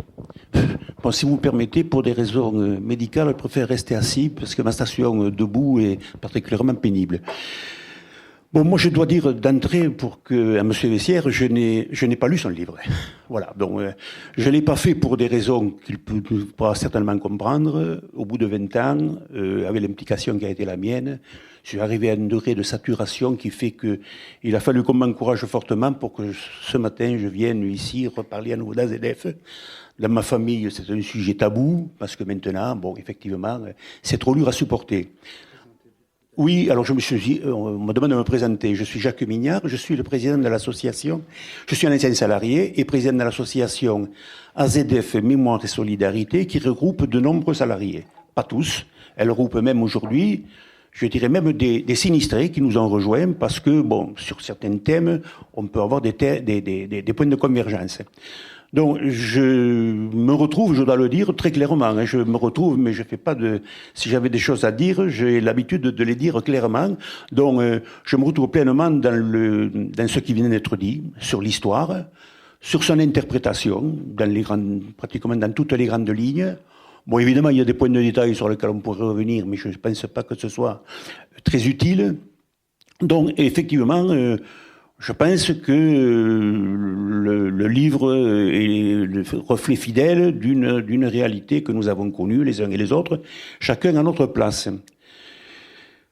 Bon, si vous me permettez, pour des raisons médicales, je préfère rester assis parce que ma station debout est particulièrement pénible. Bon, moi, je dois dire d'entrée pour à M. Vessière, je n'ai pas lu son livre. Voilà. Donc, je l'ai pas fait pour des raisons qu'il peut pas certainement comprendre. Au bout de 20 ans, avec l'implication qui a été la mienne, je suis arrivé à un degré de saturation qui fait que il a fallu qu'on m'encourage fortement pour que ce matin, je vienne ici reparler à nouveau d'AZF. Dans ma famille, c'est un sujet tabou, parce que maintenant, bon, effectivement, c'est trop lourd à supporter. Oui, alors je me suis dit, on me demande de me présenter. Je suis Jacques Mignard, je suis le président de l'association. Je suis un ancien salarié et président de l'association AZF Mémoire et Solidarité qui regroupe de nombreux salariés. Pas tous. Elle regroupe même aujourd'hui, je dirais même des sinistrés qui nous ont rejoints parce que, bon, sur certains thèmes, on peut avoir des points de convergence. Donc, je me retrouve, je dois le dire très clairement, je me retrouve, mais je fais pas si j'avais des choses à dire, j'ai l'habitude de les dire clairement. Donc, je me retrouve pleinement dans ce qui vient d'être dit, sur l'histoire, sur son interprétation, pratiquement dans toutes les grandes lignes. Bon, évidemment, il y a des points de détail sur lesquels on pourrait revenir, mais je ne pense pas que ce soit très utile. Donc, effectivement, je pense que le livre est le reflet fidèle d'une réalité que nous avons connue les uns et les autres, chacun à notre place.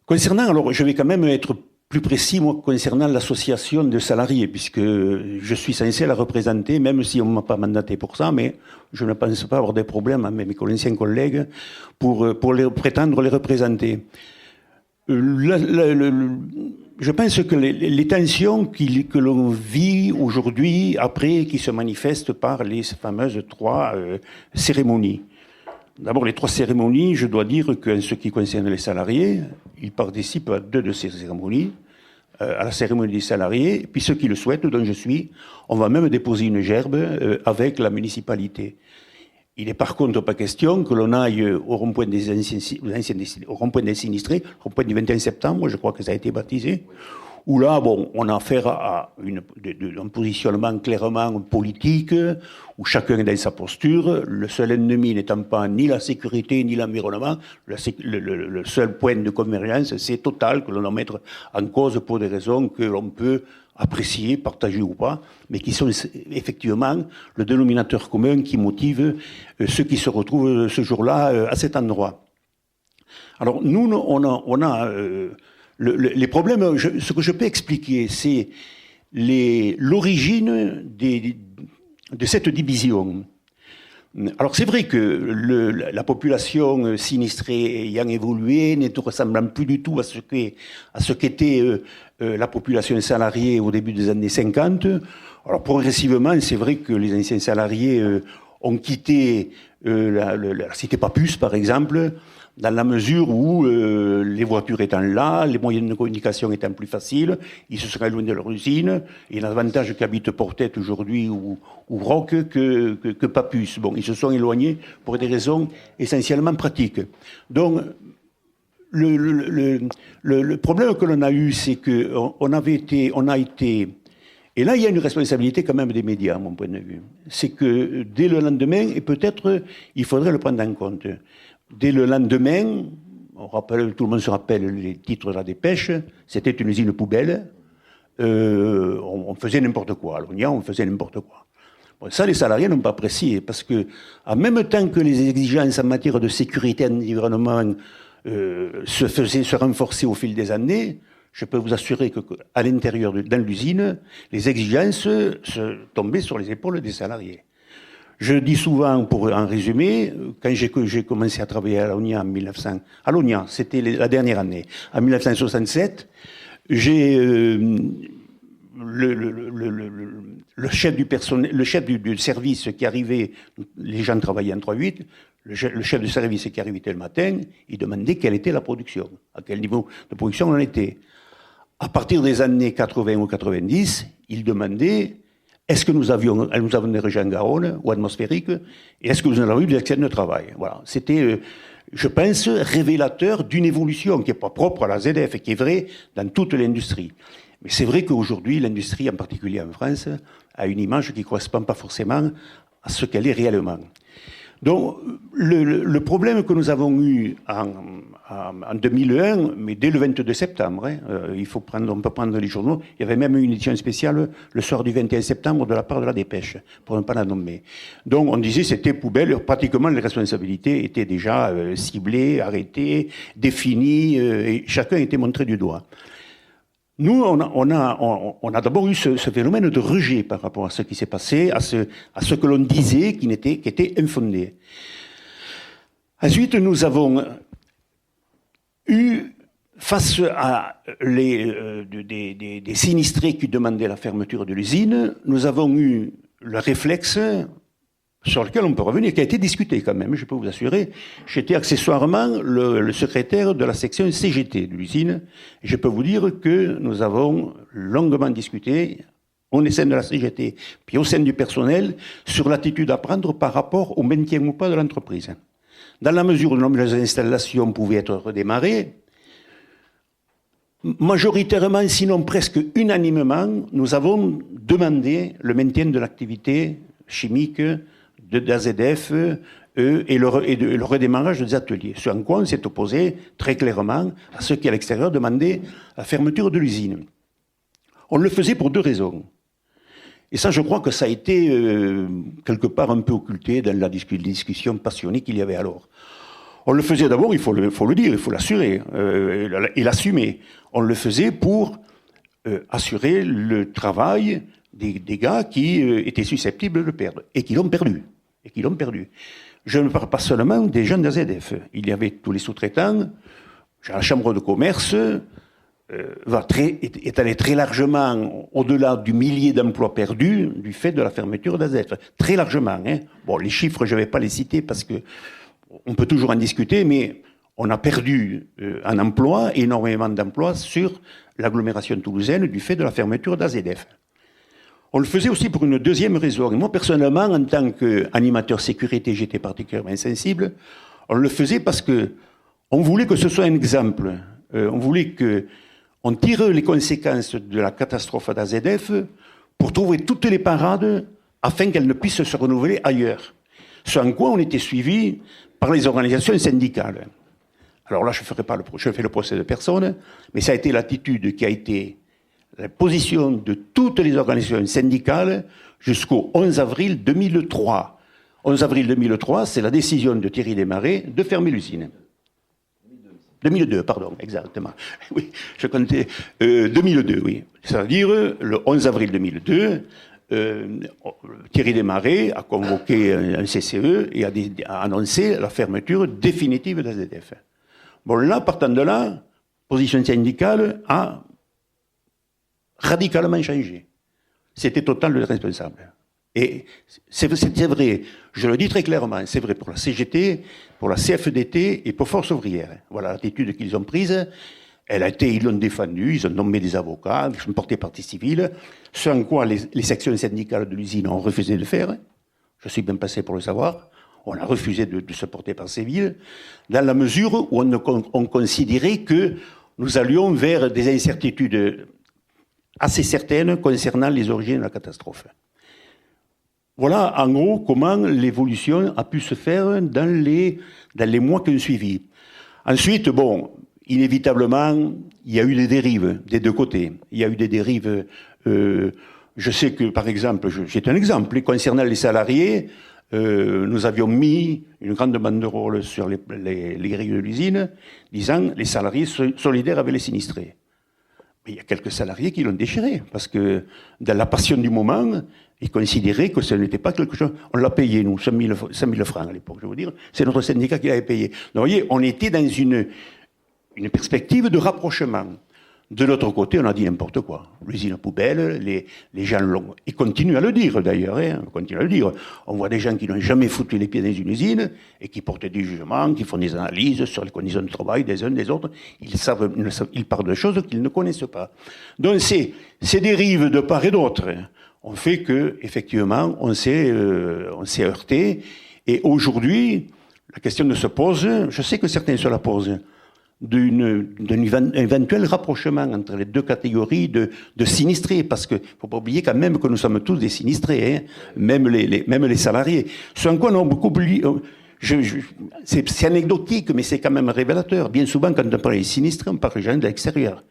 Concernant, alors je vais quand même être plus précis, moi, concernant l'association de salariés, puisque je suis censé la représenter, même si on ne m'a pas mandaté pour ça, mais je ne pense pas avoir des problèmes avec mes anciens collègues pour prétendre les représenter. Je pense que les tensions que l'on vit aujourd'hui, après, qui se manifestent par les fameuses 3 cérémonies. D'abord, les 3 cérémonies, je dois dire qu'en ce qui concerne les salariés, ils participent à 2 de ces cérémonies, à la cérémonie des salariés, et puis ceux qui le souhaitent, dont je suis, on va même déposer une gerbe avec la municipalité. Il n'est par contre pas question que l'on aille au rond-point au rond-point des sinistrés, au rond-point du 21 septembre, je crois que ça a été baptisé, où là, bon, on a affaire à un positionnement clairement politique, où chacun est dans sa posture, le seul ennemi n'étant pas ni la sécurité ni l'environnement, le seul point de convergence, c'est Total, que l'on doit mettre en cause pour des raisons que l'on peut apprécier, partager ou pas, mais qui sont effectivement le dénominateur commun qui motive ceux qui se retrouvent ce jour-là à cet endroit. Alors nous, on a les problèmes. Ce que je peux expliquer, c'est l'origine de cette division. Alors c'est vrai que la population sinistrée ayant évolué, ne ressemblant plus du tout à ce qu'était la population salariée au début des années 50. Alors progressivement, c'est vrai que les anciens salariés ont quitté la cité Papus, par exemple, dans la mesure où les voitures étant là, les moyens de communication étant plus faciles, ils se seraient éloignés de leur usine. Il y a davantage qui habitent Portet aujourd'hui ou Roques que Papus. Bon, ils se sont éloignés pour des raisons essentiellement pratiques. Donc, le problème que l'on a eu, c'est qu'on a été, et là il y a une responsabilité quand même des médias, à mon point de vue. C'est que dès le lendemain, et peut-être il faudrait le prendre en compte, dès le lendemain, tout le monde se rappelle les titres de la dépêche, c'était une usine poubelle, on faisait n'importe quoi. À l'Onia, on faisait n'importe quoi. Bon, ça, les salariés n'ont pas apprécié, parce que, en même temps que les exigences en matière de sécurité et d'environnement se renforçaient au fil des années, je peux vous assurer qu'à l'intérieur, dans l'usine, les exigences tombaient sur les épaules des salariés. Je dis souvent, pour en résumer, quand j'ai commencé à travailler à l'Onia à l'Onia, c'était la dernière année, en 1967, j'ai le chef du personnel, le chef du service qui arrivait, les gens travaillaient en 3-8, le chef du service qui arrivait le matin, il demandait quelle était la production, à quel niveau de production on était. À partir des années 80 ou 90, il demandait est-ce que nous avons des rejets en Garonne ou atmosphériques, et est-ce que nous avons eu des accidents de travail. Voilà. C'était, je pense, révélateur d'une évolution qui n'est pas propre à la ZF et qui est vraie dans toute l'industrie. Mais c'est vrai qu'aujourd'hui, l'industrie, en particulier en France, a une image qui ne correspond pas forcément à ce qu'elle est réellement. Donc, le problème que nous avons eu en 2001, mais dès le 22 septembre, on peut prendre les journaux, il y avait même une édition spéciale le soir du 21 septembre de la part de la dépêche, pour ne pas la nommer. Donc, on disait c'était poubelle, pratiquement les responsabilités étaient déjà ciblées, arrêtées, définies, et chacun était montré du doigt. Nous, on a d'abord eu ce phénomène de rejet par rapport à ce qui s'est passé, à ce que l'on disait qui était infondé. Ensuite, nous avons eu, face à des sinistrés qui demandaient la fermeture de l'usine, nous avons eu le réflexe sur lequel on peut revenir, qui a été discuté quand même, je peux vous assurer. J'étais accessoirement le secrétaire de la section CGT de l'usine. Et je peux vous dire que nous avons longuement discuté, au sein de la CGT, puis au sein du personnel, sur l'attitude à prendre par rapport au maintien ou pas de l'entreprise. Dans la mesure où les installations pouvaient être redémarrées, majoritairement, sinon presque unanimement, nous avons demandé le maintien de l'activité chimique d'AZF et le redémarrage des ateliers. Ce en quoi on s'est opposé très clairement à ceux qui, à l'extérieur, demandaient la fermeture de l'usine. On le faisait pour deux raisons. Et ça, je crois que ça a été quelque part un peu occulté dans la discussion passionnée qu'il y avait alors. On le faisait d'abord, il faut le dire, il faut l'assurer et l'assumer. On le faisait pour assurer le travail des gars qui étaient susceptibles de le perdre et qui l'ont perdu. Je ne parle pas seulement des gens d'AZF. Il y avait tous les sous-traitants. La Chambre de commerce est allée très largement au-delà du millier d'emplois perdus du fait de la fermeture d'AZF. Très largement. Hein. Bon, les chiffres, je ne vais pas les citer parce que on peut toujours en discuter, mais on a perdu un emploi, énormément d'emplois sur l'agglomération toulousaine du fait de la fermeture d'AZF. On le faisait aussi pour une deuxième raison. Et moi, personnellement, en tant qu'animateur sécurité, j'étais particulièrement sensible. On le faisait parce que on voulait que ce soit un exemple. On voulait que on tire les conséquences de la catastrophe d'AZF pour trouver toutes les parades afin qu'elles ne puissent se renouveler ailleurs. Ce en quoi on était suivi par les organisations syndicales. Alors là, je fais le procès de personne, mais ça a été l'attitude qui a été la position de toutes les organisations syndicales jusqu'au 11 avril 2003. 11 avril 2003, c'est la décision de Thierry Desmarest de fermer l'usine. 2002, pardon, exactement. Oui, je comptais. 2002, oui. C'est-à-dire, le 11 avril 2002, Thierry Desmarest a convoqué un CCE et a annoncé la fermeture définitive d'AZF. Bon, là, partant de là, position syndicale a radicalement changé. C'était Total le responsable. Et c'est vrai, je le dis très clairement, c'est vrai pour la CGT, pour la CFDT et pour Force ouvrière. Voilà l'attitude qu'ils ont prise. Ils l'ont défendue, ils ont nommé des avocats, ils ont porté partie civile, ce en quoi les sections syndicales de l'usine ont refusé de faire. Je suis bien passé pour le savoir. On a refusé de se porter par civil, dans la mesure où on considérait que nous allions vers des incertitudes assez certaines concernant les origines de la catastrophe. Voilà, en gros, comment l'évolution a pu se faire dans les mois qui ont suivi. Ensuite, bon, inévitablement, il y a eu des dérives des deux côtés. Il y a eu des dérives. Je sais que, par exemple, j'ai un exemple concernant les salariés. Nous avions mis une grande banderole sur les grilles de l'usine, disant les salariés solidaires avec les sinistrés. Mais il y a quelques salariés qui l'ont déchiré, parce que dans la passion du moment, ils considéraient que ce n'était pas quelque chose. On l'a payé, nous, 5 000 francs à l'époque, je veux dire. C'est notre syndicat qui l'avait payé. Donc, vous voyez, on était dans une perspective de rapprochement. De l'autre côté, on a dit n'importe quoi. L'usine à poubelle, les gens l'ont. Ils continuent à le dire, d'ailleurs. On continue à le dire. On voit des gens qui n'ont jamais foutu les pieds dans une usine et qui portent des jugements, qui font des analyses sur les conditions de travail des uns des autres. Ils parlent de choses qu'ils ne connaissent pas. Donc, ces dérives de part et d'autre ont fait que, effectivement, on s'est heurté. Et aujourd'hui, la question se pose, je sais que certains se la posent, d'un éventuel rapprochement entre les deux catégories de sinistrés, parce que faut pas oublier quand même que nous sommes tous des sinistrés, hein, même les salariés. Ce en quoi on a beaucoup oublié, c'est anecdotique, mais c'est quand même révélateur. Bien souvent, quand on parle des sinistrés, on parle des gens de l'extérieur.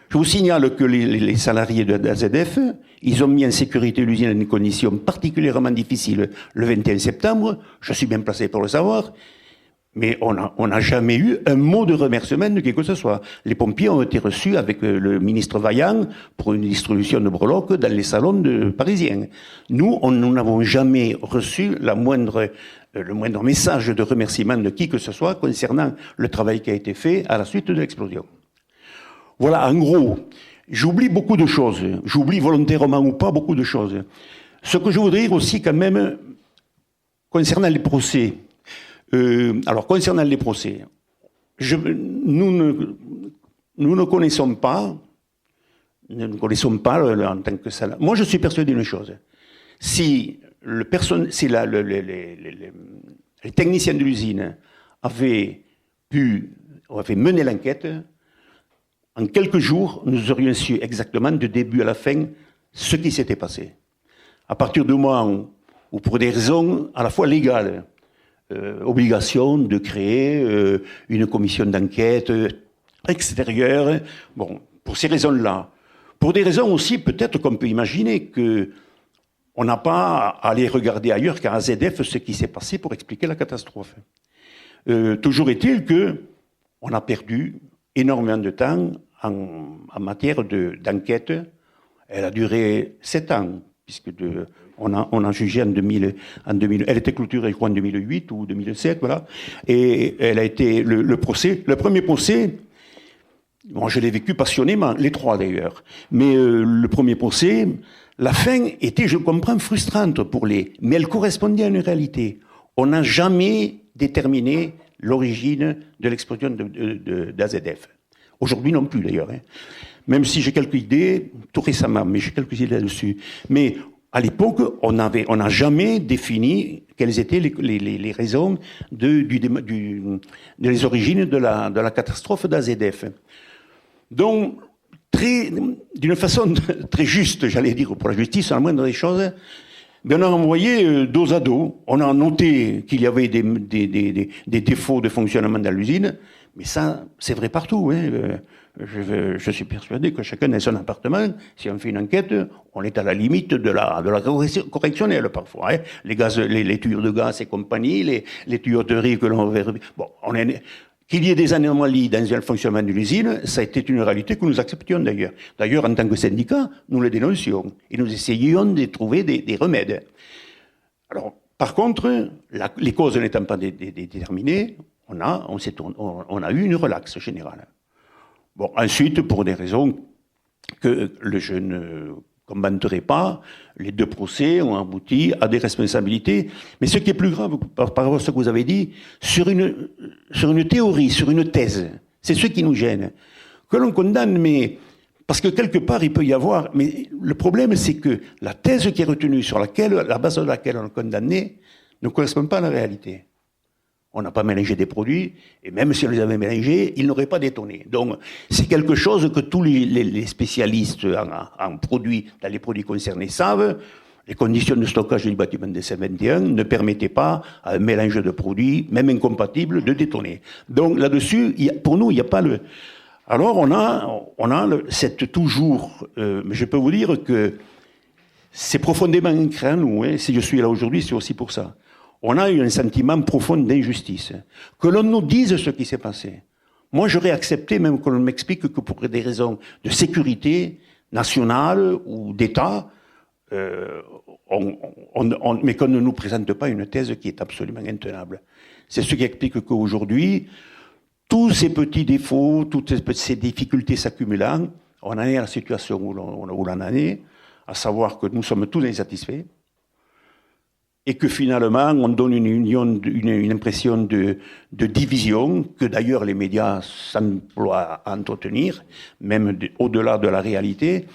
Je vous signale que les salariés de l'AZF, ils ont mis en sécurité l'usine dans des conditions particulièrement difficiles le 21 septembre. Je suis bien placé pour le savoir. Mais on n'a jamais eu un mot de remerciement de qui que ce soit. Les pompiers ont été reçus avec le ministre Vaillant pour une distribution de breloques dans les salons parisiens. Nous n'avons jamais reçu le moindre message de remerciement de qui que ce soit concernant le travail qui a été fait à la suite de l'explosion. Voilà, en gros, j'oublie beaucoup de choses. J'oublie volontairement ou pas beaucoup de choses. Ce que je voudrais dire aussi quand même, concernant les procès, alors, concernant les procès, nous ne connaissons pas en tant que salarié. Moi, je suis persuadé d'une chose. Si les techniciens de l'usine avaient mené l'enquête, en quelques jours, nous aurions su exactement du début à la fin ce qui s'était passé. À partir du moment où, pour des raisons à la fois légales, obligation de créer une commission d'enquête extérieure. Bon, pour ces raisons-là. Pour des raisons aussi, peut-être qu'on peut imaginer que on n'a pas à aller regarder ailleurs qu'à AZF ce qui s'est passé pour expliquer la catastrophe. Toujours est-il que on a perdu énormément de temps en matière d'enquête. Elle a duré 7 ans, puisque on a jugé en 2000, elle était clôturée, je crois, en 2008 ou 2007, voilà. Et elle a été, le premier procès, bon, je l'ai vécu passionnément, les trois d'ailleurs. Mais le premier procès, la fin était, je comprends, frustrante mais elle correspondait à une réalité. On n'a jamais déterminé l'origine de l'explosion d'AZF. Aujourd'hui non plus d'ailleurs, hein. Même si j'ai quelques idées, tout récemment, mais j'ai quelques idées là-dessus. Mais à l'époque, on n'a jamais défini quelles étaient les raisons des origines de la catastrophe d'AZF. Donc, d'une façon très juste, j'allais dire, pour la justice, en la moindre des choses, on a envoyé dos à dos. On a noté qu'il y avait des défauts de fonctionnement dans l'usine, mais ça, c'est vrai partout. Hein. Je suis persuadé que chacun dans son appartement, si on fait une enquête, on est à la limite de la correctionnelle parfois. Hein. Les tuyaux de gaz et compagnie, les tuyauteries que l'on verra. Bon, qu'il y ait des anomalies dans le fonctionnement de l'usine, ça a été une réalité que nous acceptions d'ailleurs. D'ailleurs, en tant que syndicat, nous le dénoncions et nous essayions de trouver des remèdes. Alors, par contre, les causes n'étant pas déterminées, on a eu une relaxe générale. Bon, ensuite, pour des raisons que je ne commenterai pas, les 2 procès ont abouti à des responsabilités. Mais ce qui est plus grave, par rapport à ce que vous avez dit, sur une théorie, sur une thèse, c'est ce qui nous gêne. Que l'on condamne, mais parce que quelque part, il peut y avoir... Mais le problème, c'est que la thèse qui est retenue, sur la base de laquelle on est condamné, ne correspond pas à la réalité. On n'a pas mélangé des produits, et même si on les avait mélangés, ils n'auraient pas détonné. Donc, c'est quelque chose que tous les spécialistes en produits, dans les produits concernés savent. Les conditions de stockage du bâtiment de C21 ne permettaient pas à un mélange de produits, même incompatibles, de détonner. Donc, là-dessus, pour nous, il n'y a pas le... Alors, on a cette toujours... mais je peux vous dire que c'est profondément ancré en nous. Hein. Si je suis là aujourd'hui, c'est aussi pour ça. On a eu un sentiment profond d'injustice. Que l'on nous dise ce qui s'est passé. Moi, j'aurais accepté même qu'on m'explique que pour des raisons de sécurité nationale ou d'État, mais qu'on ne nous présente pas une thèse qui est absolument intenable. C'est ce qui explique qu'aujourd'hui, tous ces petits défauts, toutes ces difficultés s'accumulant, on en est à la situation où l'on en est, à savoir que nous sommes tous insatisfaits, et que finalement, on donne une impression de division, que d'ailleurs les médias s'emploient à entretenir, même au-delà de la réalité,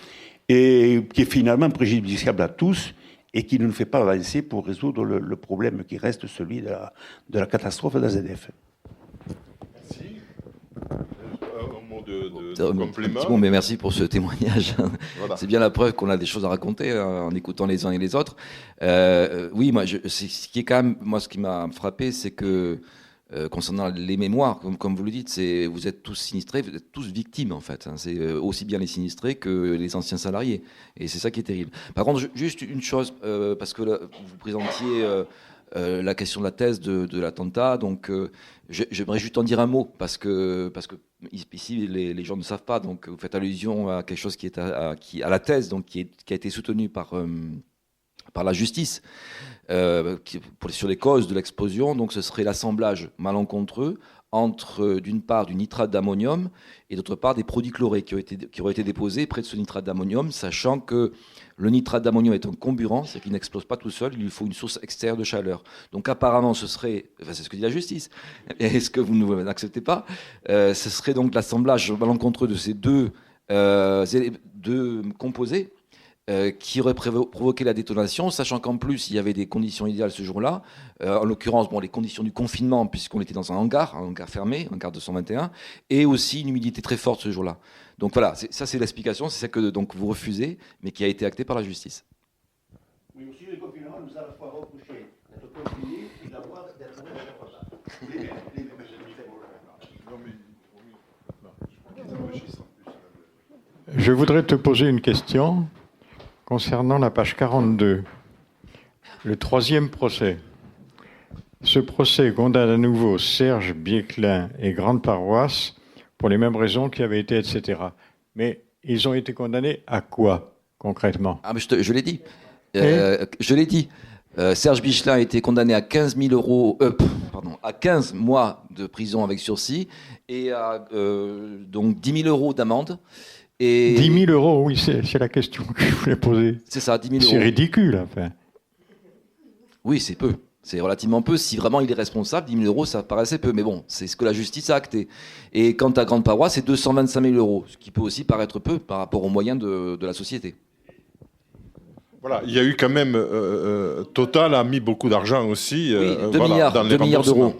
et qui est finalement préjudiciable à tous, et qui ne nous fait pas avancer pour résoudre le problème qui reste celui de la catastrophe d'AZF. Merci. Un mot de complément. Bon, mais merci pour ce témoignage. Voilà. C'est bien la preuve qu'on a des choses à raconter en écoutant les uns et les autres. Oui, moi, ce qui est quand même, moi, ce qui m'a frappé, c'est que concernant les mémoires, comme vous le dites, vous êtes tous sinistrés, vous êtes tous victimes en fait. Hein. C'est aussi bien les sinistrés que les anciens salariés, et c'est ça qui est terrible. Par contre, juste une chose, parce que là, vous présentiez la question de la thèse de l'attentat, donc j'aimerais juste en dire un mot parce que ici les gens ne savent pas, donc vous faites allusion à quelque chose qui est à la thèse, donc qui a été soutenue par la justice sur les causes de l'explosion. Donc ce serait l'assemblage malencontreux entre d'une part du nitrate d'ammonium et d'autre part des produits chlorés qui auraient été déposés près de ce nitrate d'ammonium, sachant que le nitrate d'ammonium est un comburant, c'est qu'il n'explose pas tout seul, il lui faut une source extérieure de chaleur. Donc apparemment ce serait, c'est ce que dit la justice, et ce que vous n'acceptez pas, ce serait donc l'assemblage malencontreux de ces deux composés qui aurait provoqué la détonation, sachant qu'en plus il y avait des conditions idéales ce jour-là, en l'occurrence les conditions du confinement, puisqu'on était dans un hangar fermé, un hangar 221, et aussi une humidité très forte ce jour-là. Donc voilà, ça c'est l'explication, c'est ça que donc, vous refusez, mais qui a été acté par la justice. Oui, aussi le confinement nous a à la fois reproché d'être confinés et d'avoir d'être Je voudrais te poser une question concernant la page 42, le 3e procès. Ce procès condamne à nouveau Serge Biéclin et Grande Paroisse pour les mêmes raisons qui avaient été, etc. Mais ils ont été condamnés à quoi, concrètement ? Ah, mais je l'ai dit. Je l'ai dit. Serge Biéclin a été condamné à 15 000 euros, à 15 mois de prison avec sursis et à donc 10 000 euros d'amende. Et 10 000 euros, oui, c'est la question que je voulais poser. C'est ça, 10 000 euros. C'est ridicule, enfin. Oui, c'est peu. C'est relativement peu. Si vraiment il est responsable, 10 000 euros, ça paraissait peu. Mais bon, c'est ce que la justice a acté. Et quant à Grande Paroisse, c'est 225 000 euros, ce qui peut aussi paraître peu par rapport aux moyens de la société. Voilà, il y a eu quand même... Total a mis beaucoup d'argent aussi oui, 2 milliards, dans les 2 milliards d'euros.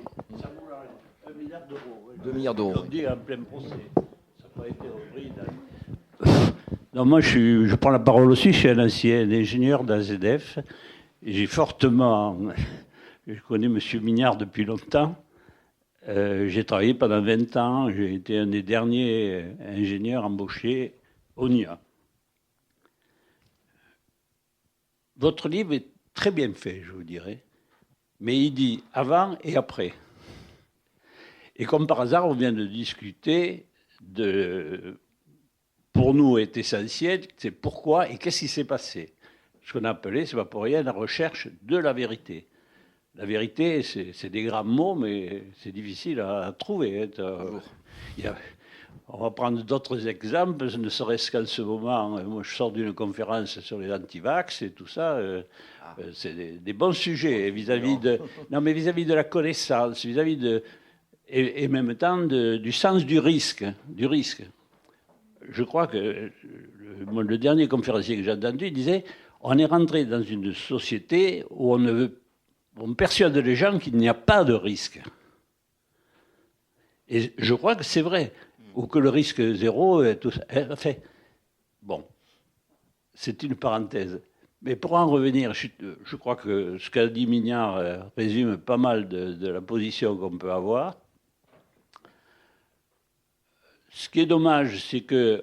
1 milliard d'euros. 2 milliards d'euros. On dit en plein procès. Ça n'a pas été repris dans... Non, moi, je prends la parole aussi. Je suis un ancien ingénieur d'AZF. J'ai fortement... Je connais M. Mignard depuis longtemps. J'ai travaillé pendant 20 ans. J'ai été un des derniers ingénieurs embauchés au NIA. Votre livre est très bien fait, je vous dirais. Mais il dit avant et après. Et comme par hasard, on vient de discuter de... Pour nous, est essentiel, c'est pourquoi et qu'est-ce qui s'est passé. Ce qu'on a appelé, c'est pas pour rien, la recherche de la vérité. La vérité, c'est des grands mots, mais c'est difficile à trouver. On va prendre d'autres exemples, ne serait-ce qu'en ce moment, moi je sors d'une conférence sur les antivax et tout ça, c'est des bons sujets vis-à-vis de, non, mais vis-à-vis de la connaissance, vis-à-vis de, et en même temps du sens du risque. Je crois que le dernier conférencier que j'ai entendu, il disait, on est rentré dans une société où on persuade les gens qu'il n'y a pas de risque. Et je crois que c'est vrai. Ou que le risque zéro est tout ça. Enfin, bon, c'est une parenthèse. Mais pour en revenir, je crois que ce qu'a dit Mignard résume pas mal de la position qu'on peut avoir. Ce qui est dommage, c'est qu'à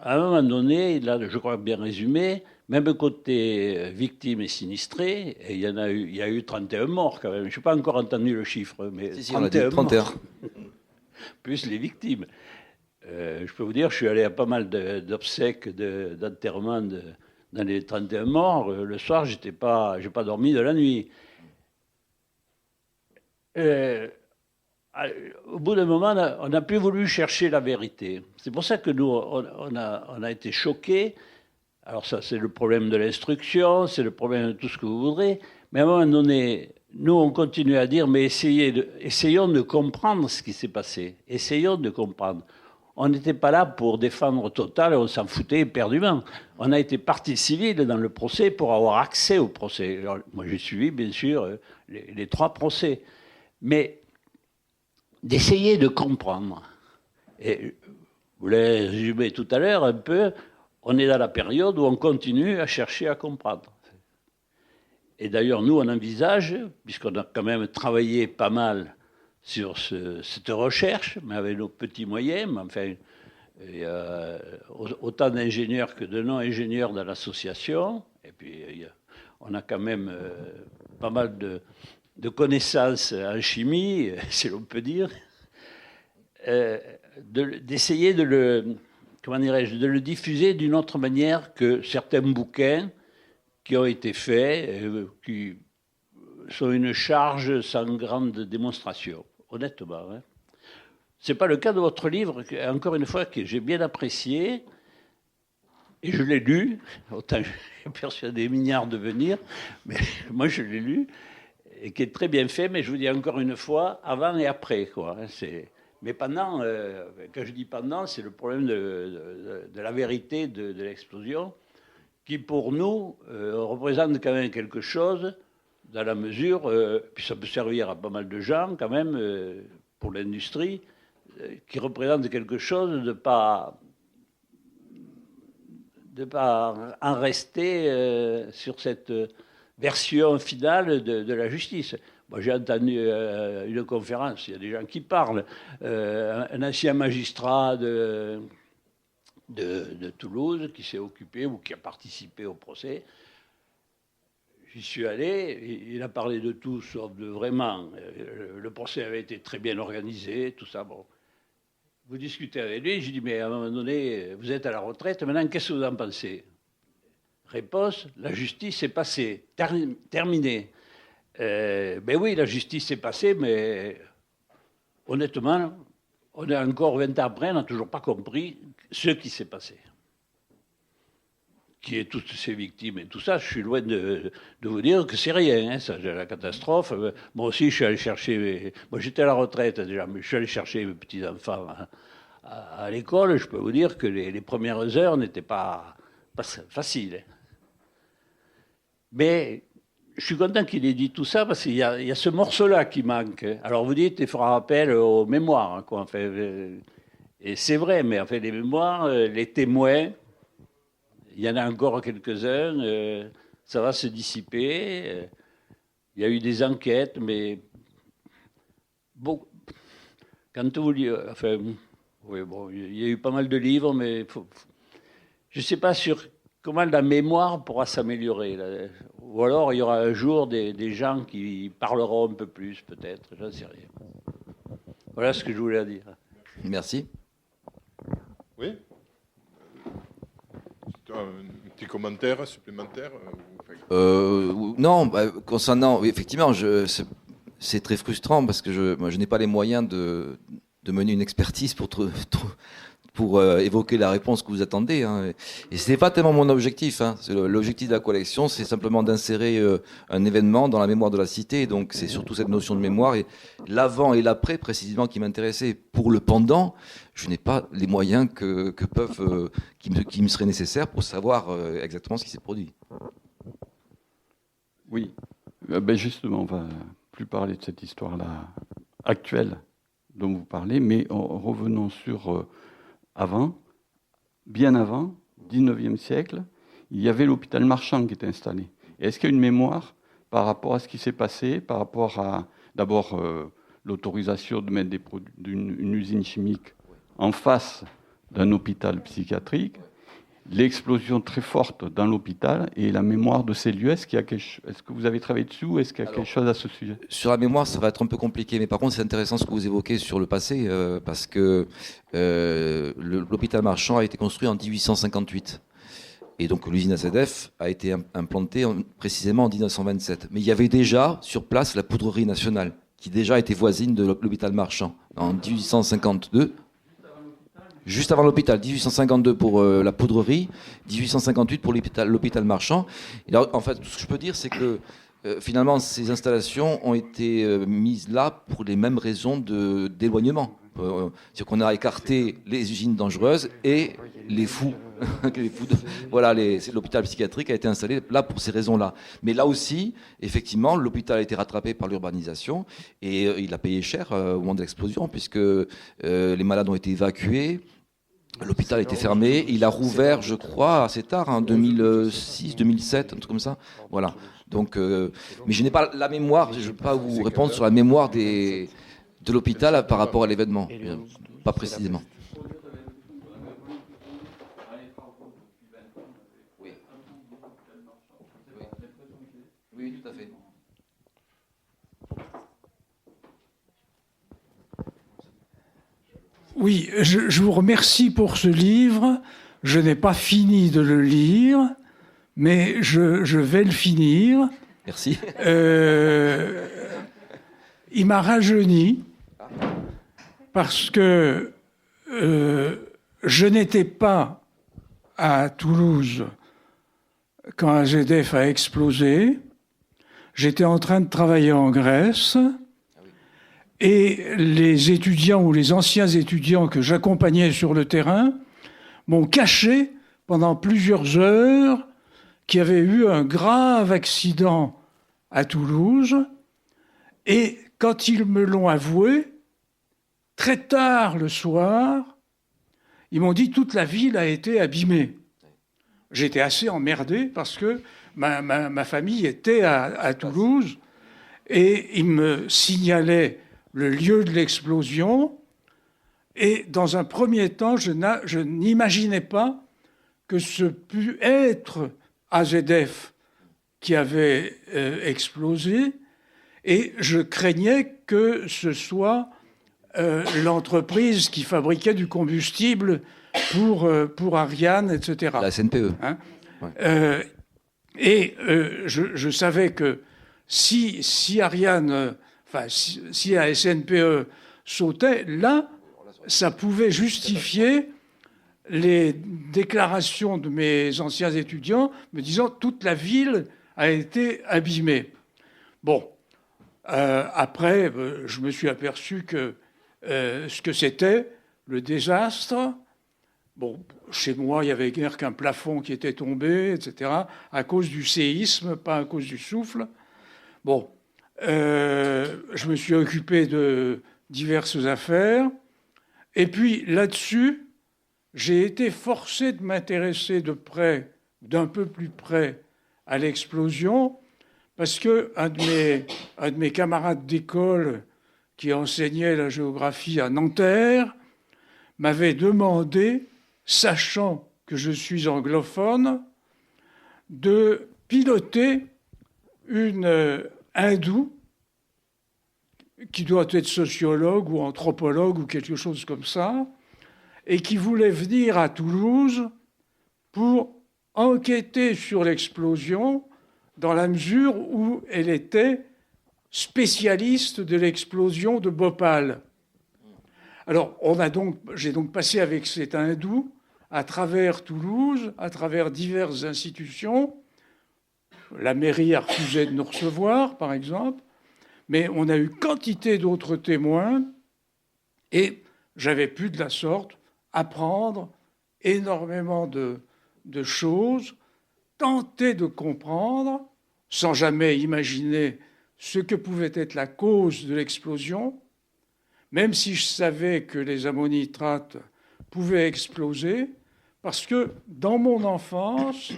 un moment donné, il a, je crois, bien résumé, même côté victimes et sinistrés, et il y a eu 31 morts quand même. Je n'ai pas encore entendu le chiffre, mais si, 31 morts. Plus les victimes. Je peux vous dire, je suis allé à pas mal d'obsèques, d'enterrements dans les 31 morts. Le soir, j'ai pas dormi de la nuit. Au bout d'un moment, on n'a plus voulu chercher la vérité. C'est pour ça que nous, on a été choqués. Alors ça, c'est le problème de l'instruction, c'est le problème de tout ce que vous voudrez. Mais à un moment donné, nous, on continue à dire, mais essayons de comprendre ce qui s'est passé. Essayons de comprendre. On n'était pas là pour défendre Total, on s'en foutait éperdument. On a été partie civile dans le procès pour avoir accès au procès. Alors, moi, j'ai suivi, bien sûr, les 3 procès. Mais d'essayer de comprendre. Et vous l'avez résumé tout à l'heure un peu, on est dans la période où on continue à chercher à comprendre. Et d'ailleurs, nous, on envisage, puisqu'on a quand même travaillé pas mal sur cette recherche, mais avec nos petits moyens, mais enfin, il y a autant d'ingénieurs que de non-ingénieurs dans l'association, et puis on a quand même pas mal de connaissances en chimie, si l'on peut dire, d'essayer de le diffuser d'une autre manière que certains bouquins qui ont été faits, qui sont une charge sans grande démonstration, honnêtement. Hein. Ce n'est pas le cas de votre livre, encore une fois, que j'ai bien apprécié, et je l'ai lu, autant j'ai persuadé Mignard de venir, mais moi je l'ai lu, et qui est très bien fait, mais je vous dis encore une fois, avant et après. Quoi, hein, mais pendant, quand je dis pendant, c'est le problème de la vérité de l'explosion, qui pour nous représente quand même quelque chose, dans la mesure, puis ça peut servir à pas mal de gens quand même, pour l'industrie, qui représente quelque chose de pas en rester sur cette version finale de la justice. Moi, j'ai entendu une conférence, il y a des gens qui parlent, un ancien magistrat de Toulouse qui s'est occupé ou qui a participé au procès. J'y suis allé, il a parlé de tout, sauf de vraiment. Le procès avait été très bien organisé, tout ça. Bon. Vous discutez avec lui, j'ai dit, mais à un moment donné, vous êtes à la retraite, maintenant, qu'est-ce que vous en pensez? Réponse, la justice est passée, terminée. Ben oui, la justice est passée, mais honnêtement, on est encore 20 ans après, on n'a toujours pas compris ce qui s'est passé. Qui est toutes ces victimes et tout ça, je suis loin de vous dire que c'est rien, hein, ça, la catastrophe. Moi aussi, je suis allé chercher... Moi, j'étais à la retraite déjà, mais je suis allé chercher mes petits-enfants à l'école. Je peux vous dire que les premières heures n'étaient pas faciles. Mais je suis content qu'il ait dit tout ça, parce qu'il y a ce morceau-là qui manque. Alors vous dites, il fera rappel aux mémoires, quoi. Enfin, et c'est vrai, mais en fait, les mémoires, les témoins... il y en a encore quelques-uns. Ça va se dissiper. Il y a eu des enquêtes, mais bon, quand vous lisez, enfin, oui, bon, il y a eu pas mal de livres, mais je ne sais pas sur comment la mémoire pourra s'améliorer. Ou alors il y aura un jour des gens qui parleront un peu plus, peut-être, j'en sais rien. Voilà ce que je voulais dire. Merci. Oui. Un petit commentaire supplémentaire Non, concernant, effectivement, c'est très frustrant parce que moi, je n'ai pas les moyens de mener une expertise pour évoquer la réponse que vous attendez. Hein. Et ce n'est pas tellement mon objectif. Hein. L'objectif de la collection, c'est simplement d'insérer un événement dans la mémoire de la cité. Donc c'est surtout cette notion de mémoire. Et l'avant et l'après, précisément, qui m'intéressait. Pour le pendant, je n'ai pas les moyens qui me seraient nécessaires pour savoir exactement ce qui s'est produit. Oui, ben justement, on va plus parler de cette histoire-là actuelle dont vous parlez, mais revenons sur bien avant, 19e siècle, il y avait l'hôpital Marchand qui était installé. Et est-ce qu'il y a une mémoire par rapport à ce qui s'est passé, par rapport à, d'abord, l'autorisation de mettre une usine chimique en face d'un hôpital psychiatrique, l'explosion très forte dans l'hôpital et la mémoire de ces lieux. Est-ce que vous avez travaillé dessus ou est-ce qu'il y a quelque chose à ce sujet? Sur la mémoire, ça va être un peu compliqué, mais par contre, c'est intéressant ce que vous évoquez sur le passé, parce que l'hôpital Marchand a été construit en 1858. Et donc l'usine AZF a été implantée précisément en 1927. Mais il y avait déjà sur place la poudrerie nationale, qui déjà était voisine de l'hôpital Marchand en 1852. Juste avant l'hôpital, 1852 pour la poudrerie, 1858 pour l'hôpital Marchand. Et là, en fait, tout ce que je peux dire, c'est que finalement, ces installations ont été mises là pour les mêmes raisons d'éloignement. C'est-à-dire qu'on a écarté les usines dangereuses et les fous. Voilà, l'hôpital psychiatrique a été installé là pour ces raisons-là. Mais là aussi, effectivement, l'hôpital a été rattrapé par l'urbanisation et il a payé cher au moment de l'explosion, puisque les malades ont été évacués. L'hôpital a été fermé, il a rouvert, je crois, assez tard, en 2006, 2007, un truc comme ça. Voilà. Donc, mais je n'ai pas la mémoire, je ne peux pas vous répondre sur la mémoire de l'hôpital par rapport à l'événement, pas précisément. Oui, tout à fait. Oui, je vous remercie pour ce livre. Je n'ai pas fini de le lire, mais je vais le finir. Merci. Il m'a rajeuni parce que je n'étais pas à Toulouse quand AZF a explosé. J'étais en train de travailler en Grèce. Et les étudiants ou les anciens étudiants que j'accompagnais sur le terrain m'ont caché pendant plusieurs heures qu'il y avait eu un grave accident à Toulouse. Et quand ils me l'ont avoué, très tard le soir, ils m'ont dit toute la ville a été abîmée. J'étais assez emmerdé parce que ma famille était à Toulouse et ils me signalaient le lieu de l'explosion, et dans un premier temps, je n'imaginais pas que ce pût être AZF qui avait explosé, et je craignais que ce soit l'entreprise qui fabriquait du combustible pour Ariane, etc. La SNPE. Hein, ouais. Je savais que si Ariane... Enfin, si la SNPE sautait, là, ça pouvait justifier les déclarations de mes anciens étudiants me disant toute la ville a été abîmée. Bon, après, je me suis aperçu que ce que c'était, le désastre, bon, chez moi, il n'y avait guère qu'un plafond qui était tombé, etc., à cause du séisme, pas à cause du souffle. Bon. Je me suis occupé de diverses affaires. Et puis, là-dessus, j'ai été forcé de m'intéresser de près d'un peu plus près à l'explosion, parce qu'un de mes camarades d'école qui enseignait la géographie à Nanterre m'avait demandé, sachant que je suis anglophone, de piloter une hindoue qui doit être sociologue ou anthropologue ou quelque chose comme ça, et qui voulait venir à Toulouse pour enquêter sur l'explosion dans la mesure où elle était spécialiste de l'explosion de Bhopal. Alors, j'ai donc passé avec cet hindou à travers Toulouse, à travers diverses institutions. La mairie a refusé de nous recevoir, par exemple, mais on a eu quantité d'autres témoins et j'avais pu de la sorte apprendre énormément de choses, tenter de comprendre, sans jamais imaginer ce que pouvait être la cause de l'explosion, même si je savais que les ammonitrates pouvaient exploser, parce que dans mon enfance,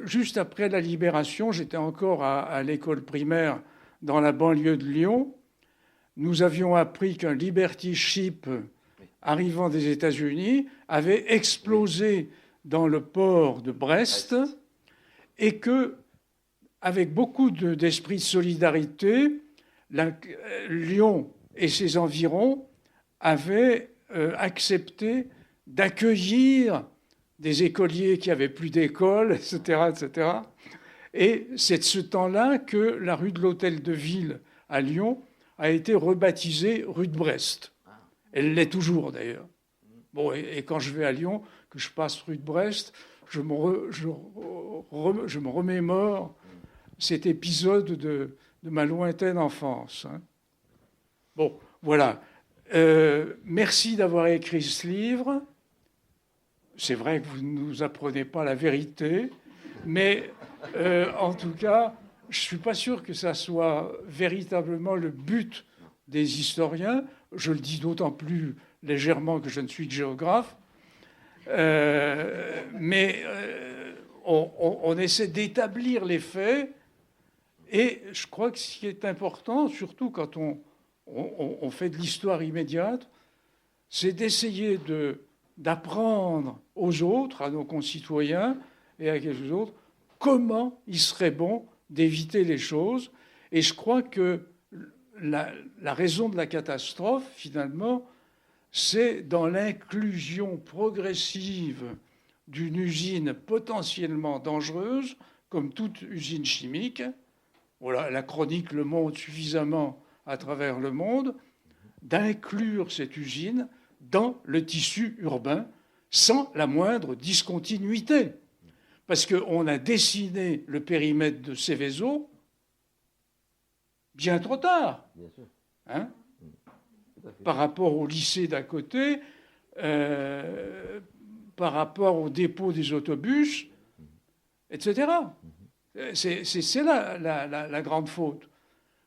juste après la libération, j'étais encore à l'école primaire dans la banlieue de Lyon, nous avions appris qu'un Liberty Ship arrivant des États-Unis avait explosé dans le port de Brest et que, avec beaucoup d'esprit de solidarité, Lyon et ses environs avaient accepté d'accueillir des écoliers qui n'avaient plus d'école, etc., etc. Et c'est de ce temps-là que la rue de l'Hôtel de Ville à Lyon a été rebaptisée rue de Brest. Elle l'est toujours, d'ailleurs. Bon, et quand je vais à Lyon, que je passe rue de Brest, je me remémore cet épisode de ma lointaine enfance. Bon, voilà. Merci d'avoir écrit ce livre. C'est vrai que vous ne nous apprenez pas la vérité, mais en tout cas, je ne suis pas sûr que ça soit véritablement le but des historiens. Je le dis d'autant plus légèrement que je ne suis que géographe. Mais on essaie d'établir les faits. Et je crois que ce qui est important, surtout quand on fait de l'histoire immédiate, c'est d'essayer d'apprendre aux autres, à nos concitoyens et à quelques autres, comment il serait bon d'éviter les choses. Et je crois que la raison de la catastrophe, finalement, c'est dans l'inclusion progressive d'une usine potentiellement dangereuse, comme toute usine chimique. Voilà, la chronique le montre suffisamment à travers le monde, d'inclure cette usine dans le tissu urbain sans la moindre discontinuité. Parce qu'on a dessiné le périmètre de Céveso bien trop tard. Bien sûr. Hein, par rapport au lycée d'à côté, par rapport au dépôt des autobus, etc. C'est là la grande faute.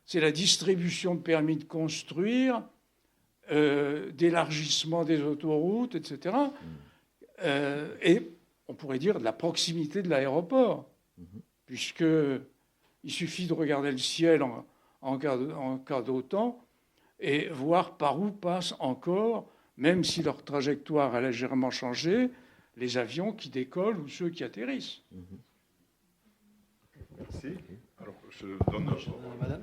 C'est la distribution de permis de construire, d'élargissement des autoroutes, etc. Et on pourrait dire de la proximité de l'aéroport, puisqu'il suffit de regarder le ciel en cas d'autant et voir par où passent encore, même si leur trajectoire a légèrement changé, les avions qui décollent ou ceux qui atterrissent. Merci. Alors, je donne Madame.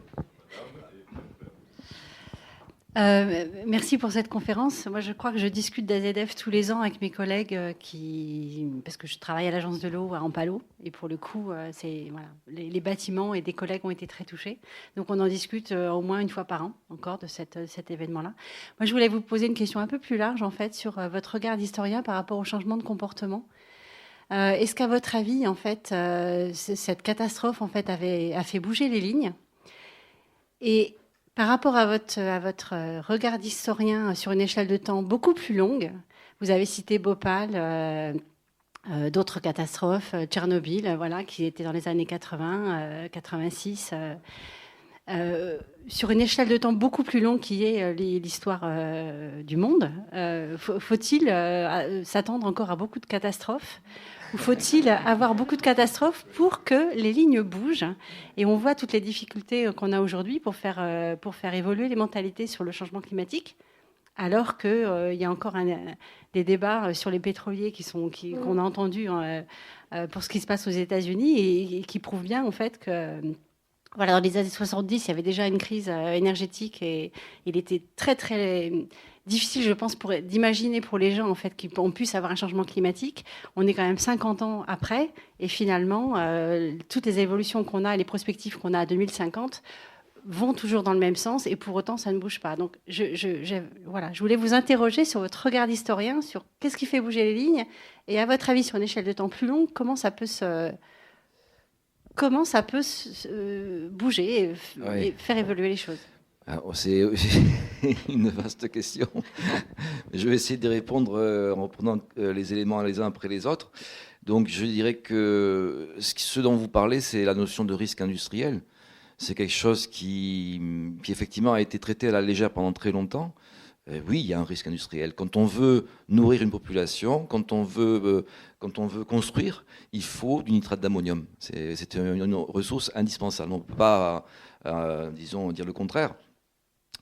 Merci pour cette conférence. Moi, je crois que je discute d'AZF tous les ans avec mes collègues parce que je travaille à l'agence de l'eau à Ampalo. Et pour le coup, voilà, les bâtiments et des collègues ont été très touchés. Donc, on en discute au moins une fois par an encore de cet événement-là. Moi, je voulais vous poser une question un peu plus large, en fait, sur votre regard d'historien par rapport au changement de comportement. Est-ce qu'à votre avis, en fait, cette catastrophe, en fait, a fait bouger les lignes ? Et par rapport à votre regard d'historien sur une échelle de temps beaucoup plus longue, vous avez cité Bhopal, d'autres catastrophes, Tchernobyl, voilà, qui étaient dans les années 80, 86. sur une échelle de temps beaucoup plus longue qui est l'histoire du monde, faut-il s'attendre encore à beaucoup de catastrophes? Ou faut-il avoir beaucoup de catastrophes pour que les lignes bougent? Et on voit toutes les difficultés qu'on a aujourd'hui pour faire évoluer les mentalités sur le changement climatique, alors qu'il y a encore des débats sur les pétroliers qu'on a entendus pour ce qui se passe aux États-Unis et qui prouvent bien en fait que voilà, dans les années 70, il y avait déjà une crise énergétique et il était très très difficile, je pense, d'imaginer pour les gens en fait qu'on puisse avoir un changement climatique. On est quand même 50 ans après et finalement, toutes les évolutions qu'on a, les perspectives qu'on a à 2050 vont toujours dans le même sens et pour autant, ça ne bouge pas. Donc, voilà, je voulais vous interroger sur votre regard d'historien, sur qu'est-ce qui fait bouger les lignes et à votre avis, sur une échelle de temps plus longue, comment ça peut bouger et faire évoluer les choses? Alors, c'est une vaste question. Je vais essayer d'y répondre en reprenant les éléments les uns après les autres. Donc, je dirais que ce dont vous parlez, c'est la notion de risque industriel. C'est quelque chose qui effectivement a été traité à la légère pendant très longtemps. Oui, il y a un risque industriel. Quand on veut nourrir une population, quand on veut construire, il faut du nitrate d'ammonium. C'est une ressource indispensable. On ne peut pas, disons, dire le contraire.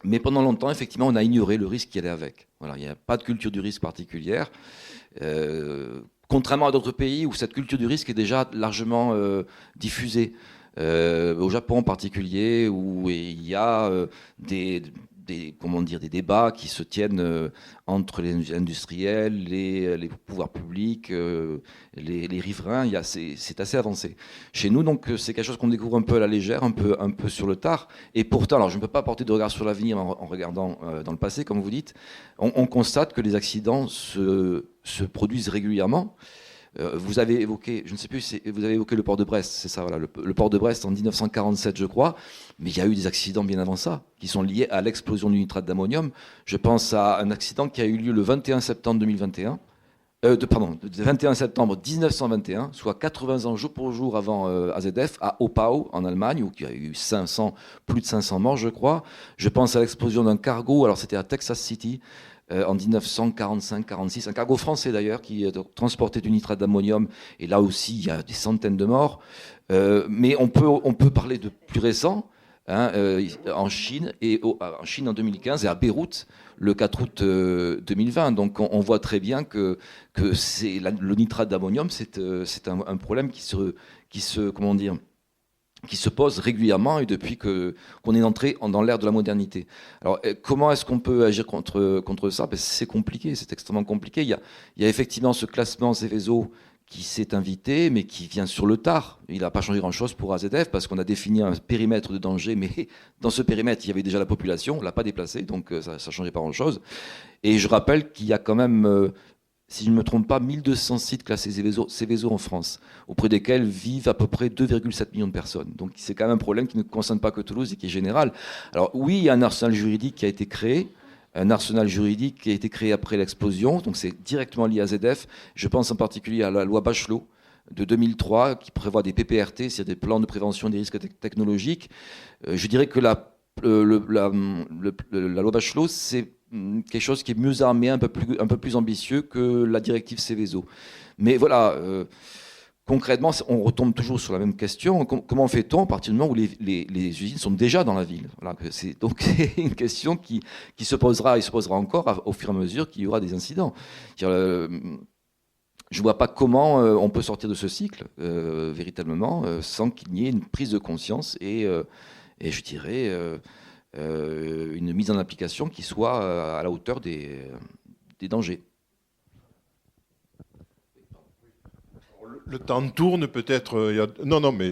Mais pendant longtemps, effectivement, on a ignoré le risque qui allait avec. Voilà, il n'y a pas de culture du risque particulière. Contrairement à d'autres pays où cette culture du risque est déjà largement diffusée. Au Japon en particulier, où il y a des débats qui se tiennent entre les industriels, les pouvoirs publics, les riverains. C'est assez avancé. Chez nous, donc, c'est quelque chose qu'on découvre un peu à la légère, un peu sur le tard. Et pourtant, alors je ne peux pas porter de regard sur l'avenir en regardant dans le passé, comme vous dites. On constate que les accidents se produisent régulièrement. Vous avez évoqué, je ne sais plus, vous avez évoqué le port de Brest, c'est ça, voilà, le port de Brest en 1947, je crois, mais il y a eu des accidents bien avant ça, qui sont liés à l'explosion du nitrate d'ammonium. Je pense à un accident qui a eu lieu le 21 septembre 2021, le 21 septembre 1921, soit 80 ans jour pour jour avant AZF, à Oppau, en Allemagne, où il y a eu plus de 500 morts, je crois. Je pense à l'explosion d'un cargo, alors c'était à Texas City, en 1945-46, un cargo français d'ailleurs qui transportait du nitrate d'ammonium, et là aussi il y a des centaines de morts. Mais on peut parler de plus récent, en Chine, en 2015 et à Beyrouth le 4 août 2020. Donc on voit très bien que le nitrate d'ammonium, c'est un problème qui se pose régulièrement et depuis qu'on est entré dans l'ère de la modernité. Alors, comment est-ce qu'on peut agir contre ça? C'est compliqué, c'est extrêmement compliqué. Il y a effectivement ce classement Seveso qui s'est invité, mais qui vient sur le tard. Il n'a pas changé grand-chose pour AZF, parce qu'on a défini un périmètre de danger, mais dans ce périmètre, il y avait déjà la population, on ne l'a pas déplacé, donc ça ne changeait pas grand-chose. Et je rappelle qu'il y a quand même... si je ne me trompe pas, 1200 sites classés Seveso en France, auprès desquels vivent à peu près 2,7 millions de personnes. Donc c'est quand même un problème qui ne concerne pas que Toulouse et qui est général. Alors oui, il y a un arsenal juridique qui a été créé, après l'explosion, donc c'est directement lié à ZF. Je pense en particulier à la loi Bachelot de 2003, qui prévoit des PPRT, c'est-à-dire des plans de prévention des risques technologiques. Je dirais que la loi Bachelot, c'est quelque chose qui est mieux armé, un peu plus ambitieux que la directive Seveso. Mais voilà, concrètement, on retombe toujours sur la même question. Comment fait-on à partir du moment où les usines sont déjà dans la ville? Voilà, donc c'est une question qui se posera encore au fur et à mesure qu'il y aura des incidents. Je ne vois pas comment on peut sortir de ce cycle, véritablement, sans qu'il n'y ait une prise de conscience et je dirais... une mise en application qui soit à la hauteur des dangers. Le temps tourne peut-être. Non, mais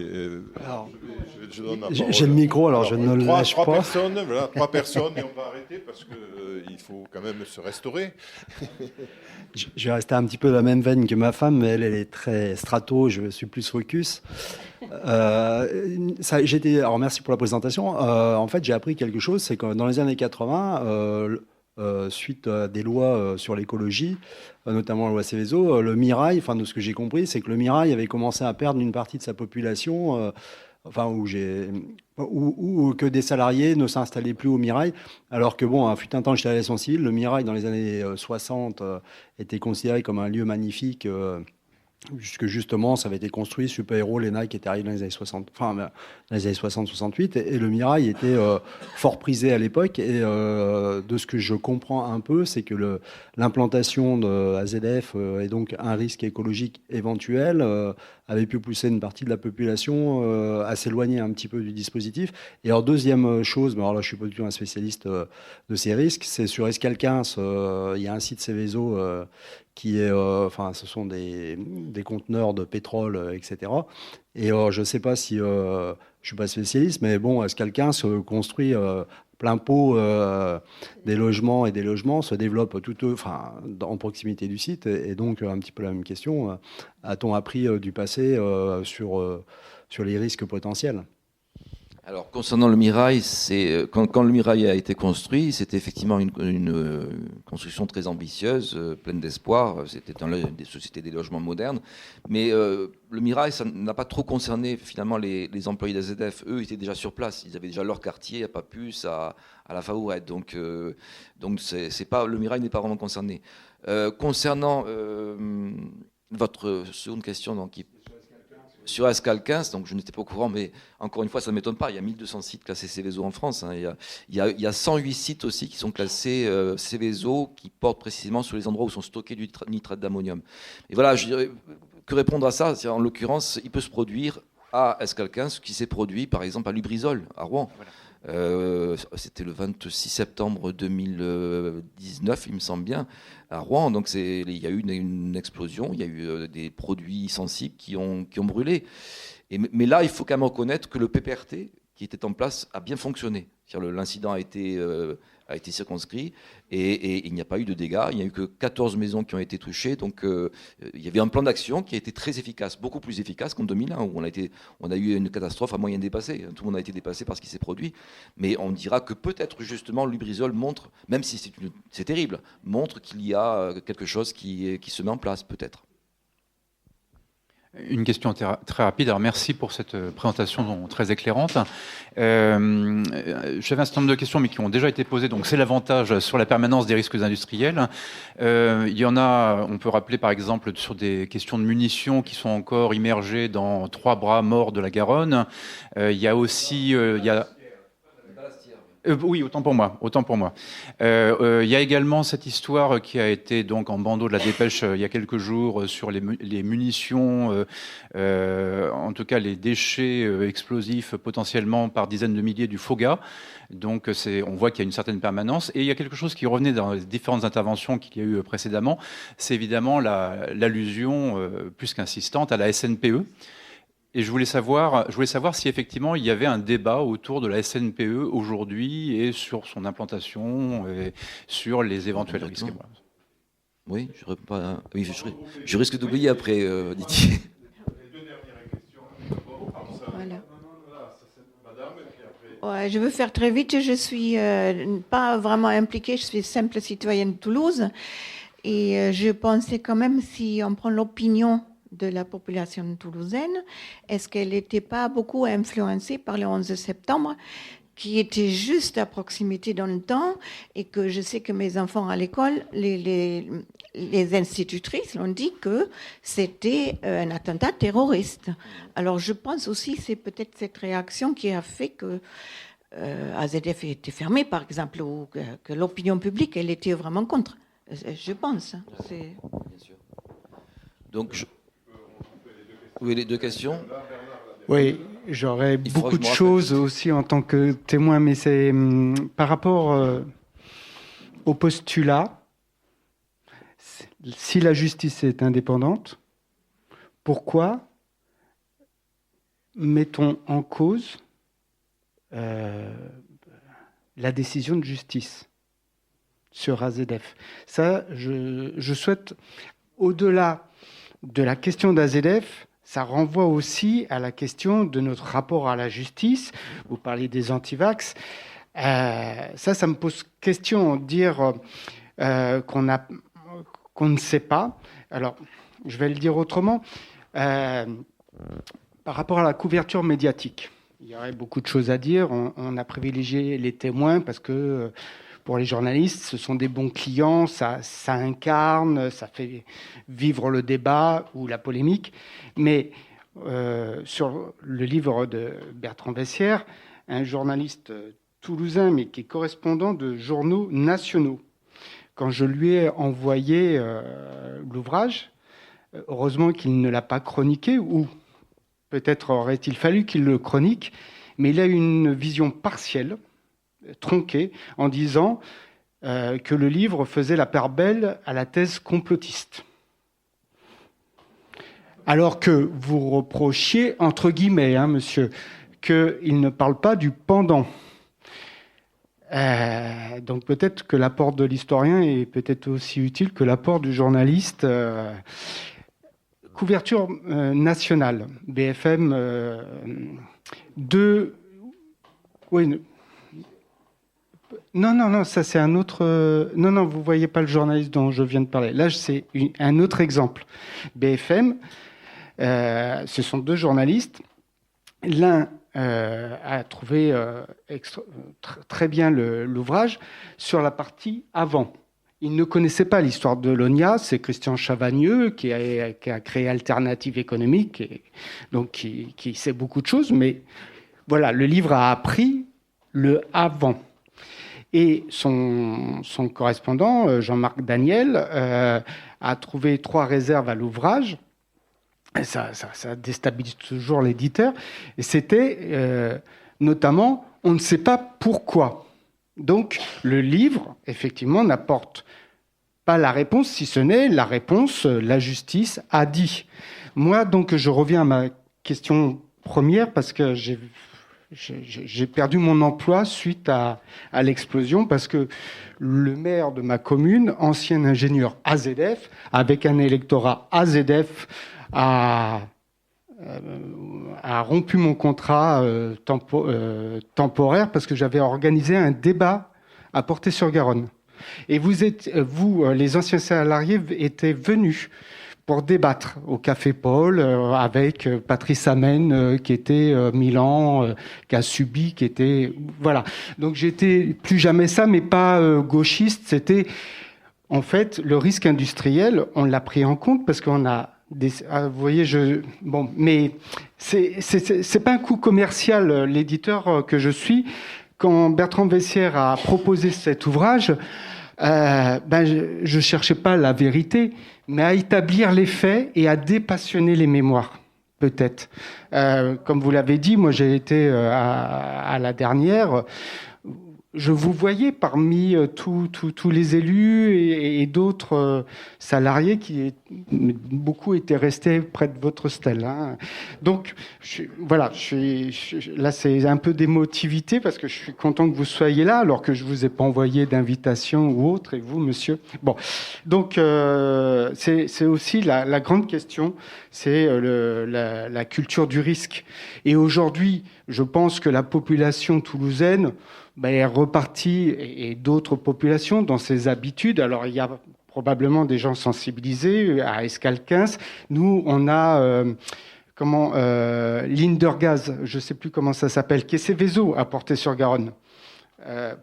je donne la parole. J'ai le micro, alors je ne le lâche pas. Trois personnes, et on va arrêter parce qu'il faut quand même se restaurer. Je vais rester un petit peu dans la même veine que ma femme, mais elle est très strato, je suis plus focus. Alors merci pour la présentation. En fait, j'ai appris quelque chose, c'est que dans les années 80, suite à des lois sur l'écologie, notamment la loi Seveso, le Mirail, enfin de ce que j'ai compris, c'est que le Mirail avait commencé à perdre une partie de sa population où que des salariés ne s'installaient plus au Mirail, alors que bon, fut un temps j'étais à l'aviation civile, le Mirail dans les années 60 était considéré comme un lieu magnifique. Puisque justement, ça avait été construit, Super Héros, les Nike étaient arrivés dans les années 60, enfin, dans les années 60-68, et le Mirail était fort prisé à l'époque. Et de ce que je comprends un peu, c'est que l'implantation de AZF et donc un risque écologique éventuel avait pu pousser une partie de la population à s'éloigner un petit peu du dispositif. Et alors, deuxième chose, mais alors là, je suis pas du tout un spécialiste de ces risques, c'est sur Escalquens, il y a un site Céveso qui est, ce sont des conteneurs de pétrole, etc. Et je ne sais pas si, je ne suis pas spécialiste, mais bon, Escalquens se construit plein pot des logements, et des logements se développent en proximité du site. Et donc, un petit peu la même question, a-t-on appris du passé sur les risques potentiels ? Alors, concernant le Mirail, quand le Mirail a été construit, c'était effectivement une construction très ambitieuse, pleine d'espoir. C'était dans des sociétés des logements modernes. Mais le Mirail, ça n'a pas trop concerné finalement les employés d'AZF. Eux étaient déjà sur place. Ils avaient déjà leur quartier à Papus, à la Faourette. Donc c'est pas, le Mirail n'est pas vraiment concerné. Concernant votre seconde question, donc, sur Escalquens, donc je n'étais pas au courant, mais encore une fois, ça ne m'étonne pas. Il y a 1200 sites classés Céveso en France. Hein. Il y a 108 sites aussi qui sont classés Céveso, qui portent précisément sur les endroits où sont stockés du nitrate d'ammonium. Et voilà, je dirais, que répondre à ça ? En l'occurrence, il peut se produire à Escalquens ce qui s'est produit, par exemple, à Lubrizol, à Rouen. Voilà. C'était le 26 septembre 2019, il me semble bien, à Rouen. Donc il y a eu une explosion, il y a eu des produits sensibles qui ont brûlé. Mais là, il faut quand même reconnaître que le PPRT qui était en place a bien fonctionné. L'incident a été circonscrit et il n'y a pas eu de dégâts. Il n'y a eu que 14 maisons qui ont été touchées. Donc il y avait un plan d'action qui a été très efficace, beaucoup plus efficace qu'en 2001 où on a eu une catastrophe à moyen dépassé. Tout le monde a été dépassé par ce qui s'est produit. Mais on dira que peut-être justement Lubrizol montre, même si c'est terrible, montre qu'il y a quelque chose qui se met en place peut-être. Une question très rapide. Alors merci pour cette présentation très éclairante. J'avais un certain nombre de questions, mais qui ont déjà été posées. Donc c'est l'avantage sur la permanence des risques industriels. Il y en a, on peut rappeler par exemple sur des questions de munitions qui sont encore immergées dans 3 bras morts de la Garonne. Il y a aussi, oui, autant pour moi. Il y a également cette histoire qui a été donc en bandeau de la dépêche il y a quelques jours sur les munitions, en tout cas les déchets explosifs potentiellement par dizaines de milliers du FOGA. Donc on voit qu'il y a une certaine permanence. Et il y a quelque chose qui revenait dans les différentes interventions qu'il y a eu précédemment, c'est évidemment l'allusion plus qu'insistante à la SNPE. Et je voulais savoir si effectivement il y avait un débat autour de la SNPE aujourd'hui et sur son implantation et sur les éventuels risques. Oui, je risque d'oublier après, Didier. Voilà. Ouais, je veux faire très vite. Je suis pas vraiment impliquée. Je suis simple citoyenne de Toulouse. Et je pensais quand même, si on prend l'opinion de la population toulousaine, est-ce qu'elle n'était pas beaucoup influencée par le 11 septembre, qui était juste à proximité dans le temps, et que je sais que mes enfants à l'école, les institutrices l'ont dit que c'était un attentat terroriste. Alors je pense aussi que c'est peut-être cette réaction qui a fait que AZF était fermé, par exemple, ou que l'opinion publique, elle était vraiment contre. Je pense. Bien sûr. Donc, oui, les 2 questions. Oui, j'aurais beaucoup de choses aussi en tant que témoin, mais c'est par rapport au postulat. Si la justice est indépendante, pourquoi mettons en cause la décision de justice sur AZF? Ça, je souhaite, au-delà de la question d'AZF, ça renvoie aussi à la question de notre rapport à la justice. Vous parlez des antivax. Ça me pose question. Dire qu'on ne sait pas. Alors, je vais le dire autrement. Par rapport à la couverture médiatique. il y aurait beaucoup de choses à dire. On a privilégié les témoins parce que pour les journalistes, ce sont des bons clients, ça incarne, ça fait vivre le débat ou la polémique. Mais sur le livre de Bertrand Bessières, un journaliste toulousain, mais qui est correspondant de journaux nationaux, quand je lui ai envoyé l'ouvrage, heureusement qu'il ne l'a pas chroniqué, ou peut-être aurait-il fallu qu'il le chronique, mais il a une vision partielle, tronquée, en disant que le livre faisait la part belle à la thèse complotiste. Alors que vous reprochiez, entre guillemets, monsieur, qu'il ne parle pas du pendant. Donc peut-être que l'apport de l'historien est peut-être aussi utile que l'apport du journaliste. Couverture nationale, BFM 2. Oui. Non, ça c'est un autre. Non, vous voyez pas le journaliste dont je viens de parler. Là, c'est un autre exemple. BFM, ce sont deux journalistes. L'un a trouvé très bien l'ouvrage sur la partie avant. Il ne connaissait pas l'histoire de l'ONIA, c'est Christian Chavagneux qui a créé Alternative économique, et donc qui sait beaucoup de choses, mais voilà, le livre a appris le avant. Et son correspondant, Jean-Marc Daniel, a trouvé 3 réserves à l'ouvrage. Ça déstabilise toujours l'éditeur. Et c'était notamment, on ne sait pas pourquoi. Donc, le livre, effectivement, n'apporte pas la réponse, si ce n'est la réponse, la justice a dit. Moi, donc, je reviens à ma question première, parce que j'ai perdu mon emploi suite à l'explosion, parce que le maire de ma commune, ancien ingénieur AZF, avec un électorat AZF, a rompu mon contrat temporaire parce que j'avais organisé un débat à Portet-sur-Garonne. Et vous, les anciens salariés, étaient venus pour débattre au Café Paul avec Patrice Amen qui était Milan, qui a subi, qui était... Voilà. Donc j'étais plus jamais ça, mais pas gauchiste. C'était en fait le risque industriel, on l'a pris en compte parce qu'on a... vous voyez, bon, mais c'est pas un coup commercial, l'éditeur que je suis. Quand Bertrand Bessières a proposé cet ouvrage, je cherchais pas la vérité, mais à établir les faits et à dépassionner les mémoires, peut-être. Comme vous l'avez dit, moi j'ai été à la dernière. Je vous voyais parmi tous les élus et d'autres salariés qui, beaucoup étaient restés près de votre stèle. Hein. Donc, là, c'est un peu d'émotivité parce que je suis content que vous soyez là, alors que je ne vous ai pas envoyé d'invitation ou autre, et vous, monsieur. Bon, donc, c'est aussi la grande question, c'est la culture du risque. Et aujourd'hui, je pense que la population toulousaine est repartie, et d'autres populations, dans ses habitudes. Alors, il y a probablement des gens sensibilisés à Escale 15. Nous, on a l'Indergaz, je ne sais plus comment ça s'appelle, qui est Céveso à Portet-sur-Garonne.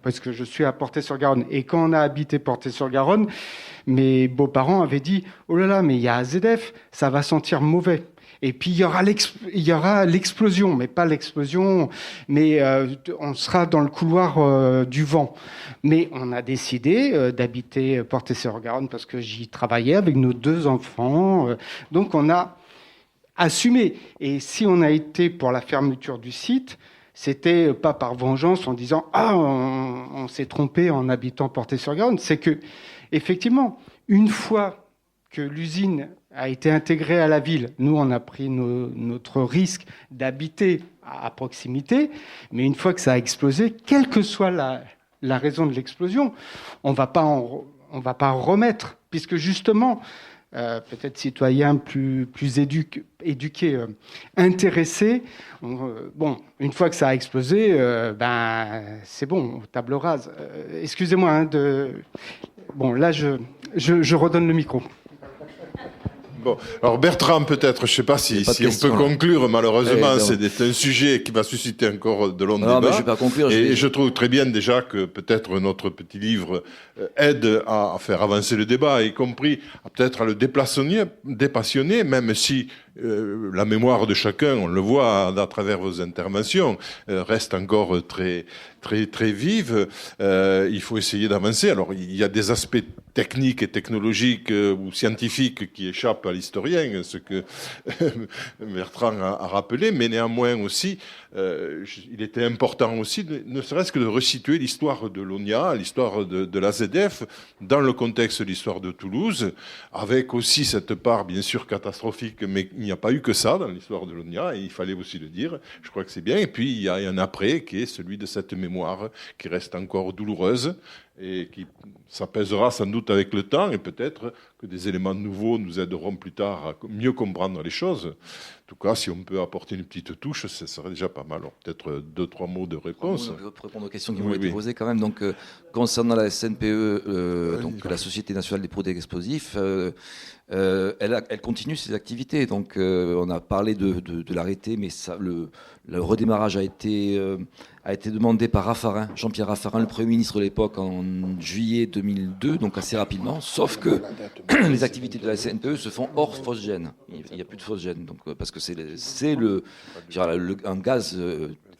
Parce que je suis à Portet-sur-Garonne. Et quand on a habité Portet-sur-Garonne, mes beaux-parents avaient dit « Oh là là, mais il y a AZF, ça va sentir mauvais ». Et puis il y aura l'explosion, mais pas l'explosion, mais on sera dans le couloir du vent. Mais on a décidé d'habiter Portet-sur-Garonne parce que j'y travaillais avec nos 2 enfants. Donc on a assumé. Et si on a été pour la fermeture du site, c'était pas par vengeance en disant « Ah, on s'est trompé en habitant Portet-sur-Garonne ». C'est que, effectivement, une fois que l'usine a été intégrée à la ville, nous, on a pris notre risque d'habiter à proximité, mais une fois que ça a explosé, quelle que soit la raison de l'explosion, on va pas en remettre, puisque justement, peut-être citoyens plus éduqués, intéressés, bon, une fois que ça a explosé, c'est bon, table rase. Excusez-moi, bon, là, je redonne le micro. Bon, alors Bertrand, peut-être, je ne sais pas si on peut conclure, malheureusement, c'est un sujet qui va susciter encore de longs débats. Mais je vais pas conclure. Et je trouve très bien déjà que peut-être notre petit livre aide à faire avancer le débat, y compris peut-être à le dépassionner, même si la mémoire de chacun, on le voit à travers vos interventions, reste encore très, très, très vive. Il faut essayer d'avancer. Alors, il y a des aspects techniques et technologiques ou scientifiques qui échappent à l'historien, ce que Bertrand a rappelé, mais néanmoins aussi, il était important aussi, ne serait-ce que de resituer l'histoire de l'ONIA, l'histoire de l'AZF, dans le contexte de l'histoire de Toulouse, avec aussi cette part, bien sûr, catastrophique, mais il n'y a pas eu que ça dans l'histoire de l'ONIA, et il fallait aussi le dire, je crois que c'est bien. Et puis, il y a un après, qui est celui de cette mémoire, qui reste encore douloureuse, et qui s'apaisera sans doute avec le temps, et peut-être que des éléments nouveaux nous aideront plus tard à mieux comprendre les choses. En tout cas, si on peut apporter une petite touche, ce serait déjà pas mal. Alors, peut-être 2-3 mots de réponse. Pour répondre aux questions qui m'ont été posées quand même. Donc, concernant la SNPE, donc la Société nationale des produits explosifs, elle continue ses activités. Donc, on a parlé de l'arrêté, mais ça, le redémarrage a été demandé par Raffarin, Jean-Pierre Raffarin, le Premier ministre de l'époque, en juillet 2002, donc assez rapidement, sauf que les activités de la SNPE se font hors phosgène. Il n'y a plus de phosgène, donc, parce que c'est un gaz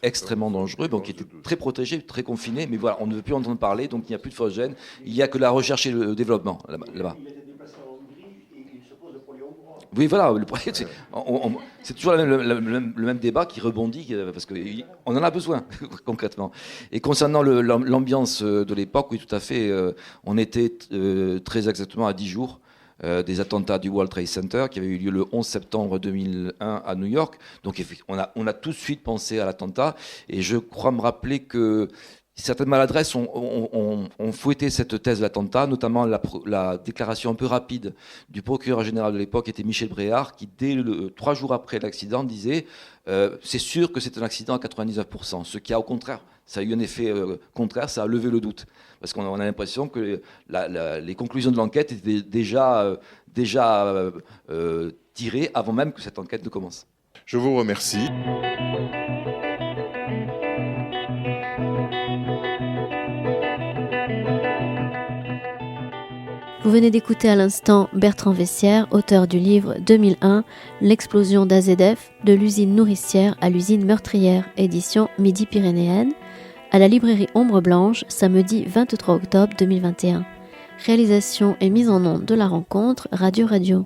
extrêmement dangereux, donc qui était très protégé, très confiné, mais voilà, on ne veut plus entendre parler, donc il n'y a plus de phosgène. Il n'y a que la recherche et le développement là-bas. Oui, voilà, c'est toujours le même débat qui rebondit, parce qu'on en a besoin, concrètement. Et concernant l'ambiance de l'époque, oui, tout à fait, on était très exactement à 10 jours des attentats du World Trade Center qui avaient eu lieu le 11 septembre 2001 à New York. Donc on a tout de suite pensé à l'attentat, et je crois me rappeler que certaines maladresses ont fouetté cette thèse de l'attentat, notamment la déclaration un peu rapide du procureur général de l'époque, était Michel Bréard, qui dès 3 jours après l'accident disait c'est sûr que c'est un accident à 99%, ce qui a au contraire, ça a eu un effet contraire, ça a levé le doute, parce qu'on a l'impression que les conclusions de l'enquête étaient déjà tirées avant même que cette enquête ne commence. Je vous remercie. Vous venez d'écouter à l'instant Bertrand Vessière, auteur du livre 2001, L'explosion d'AZF, de l'usine nourricière à l'usine meurtrière, édition Midi-Pyrénéenne, à la librairie Ombre Blanche, samedi 23 octobre 2021. Réalisation et mise en onde de la rencontre Radio.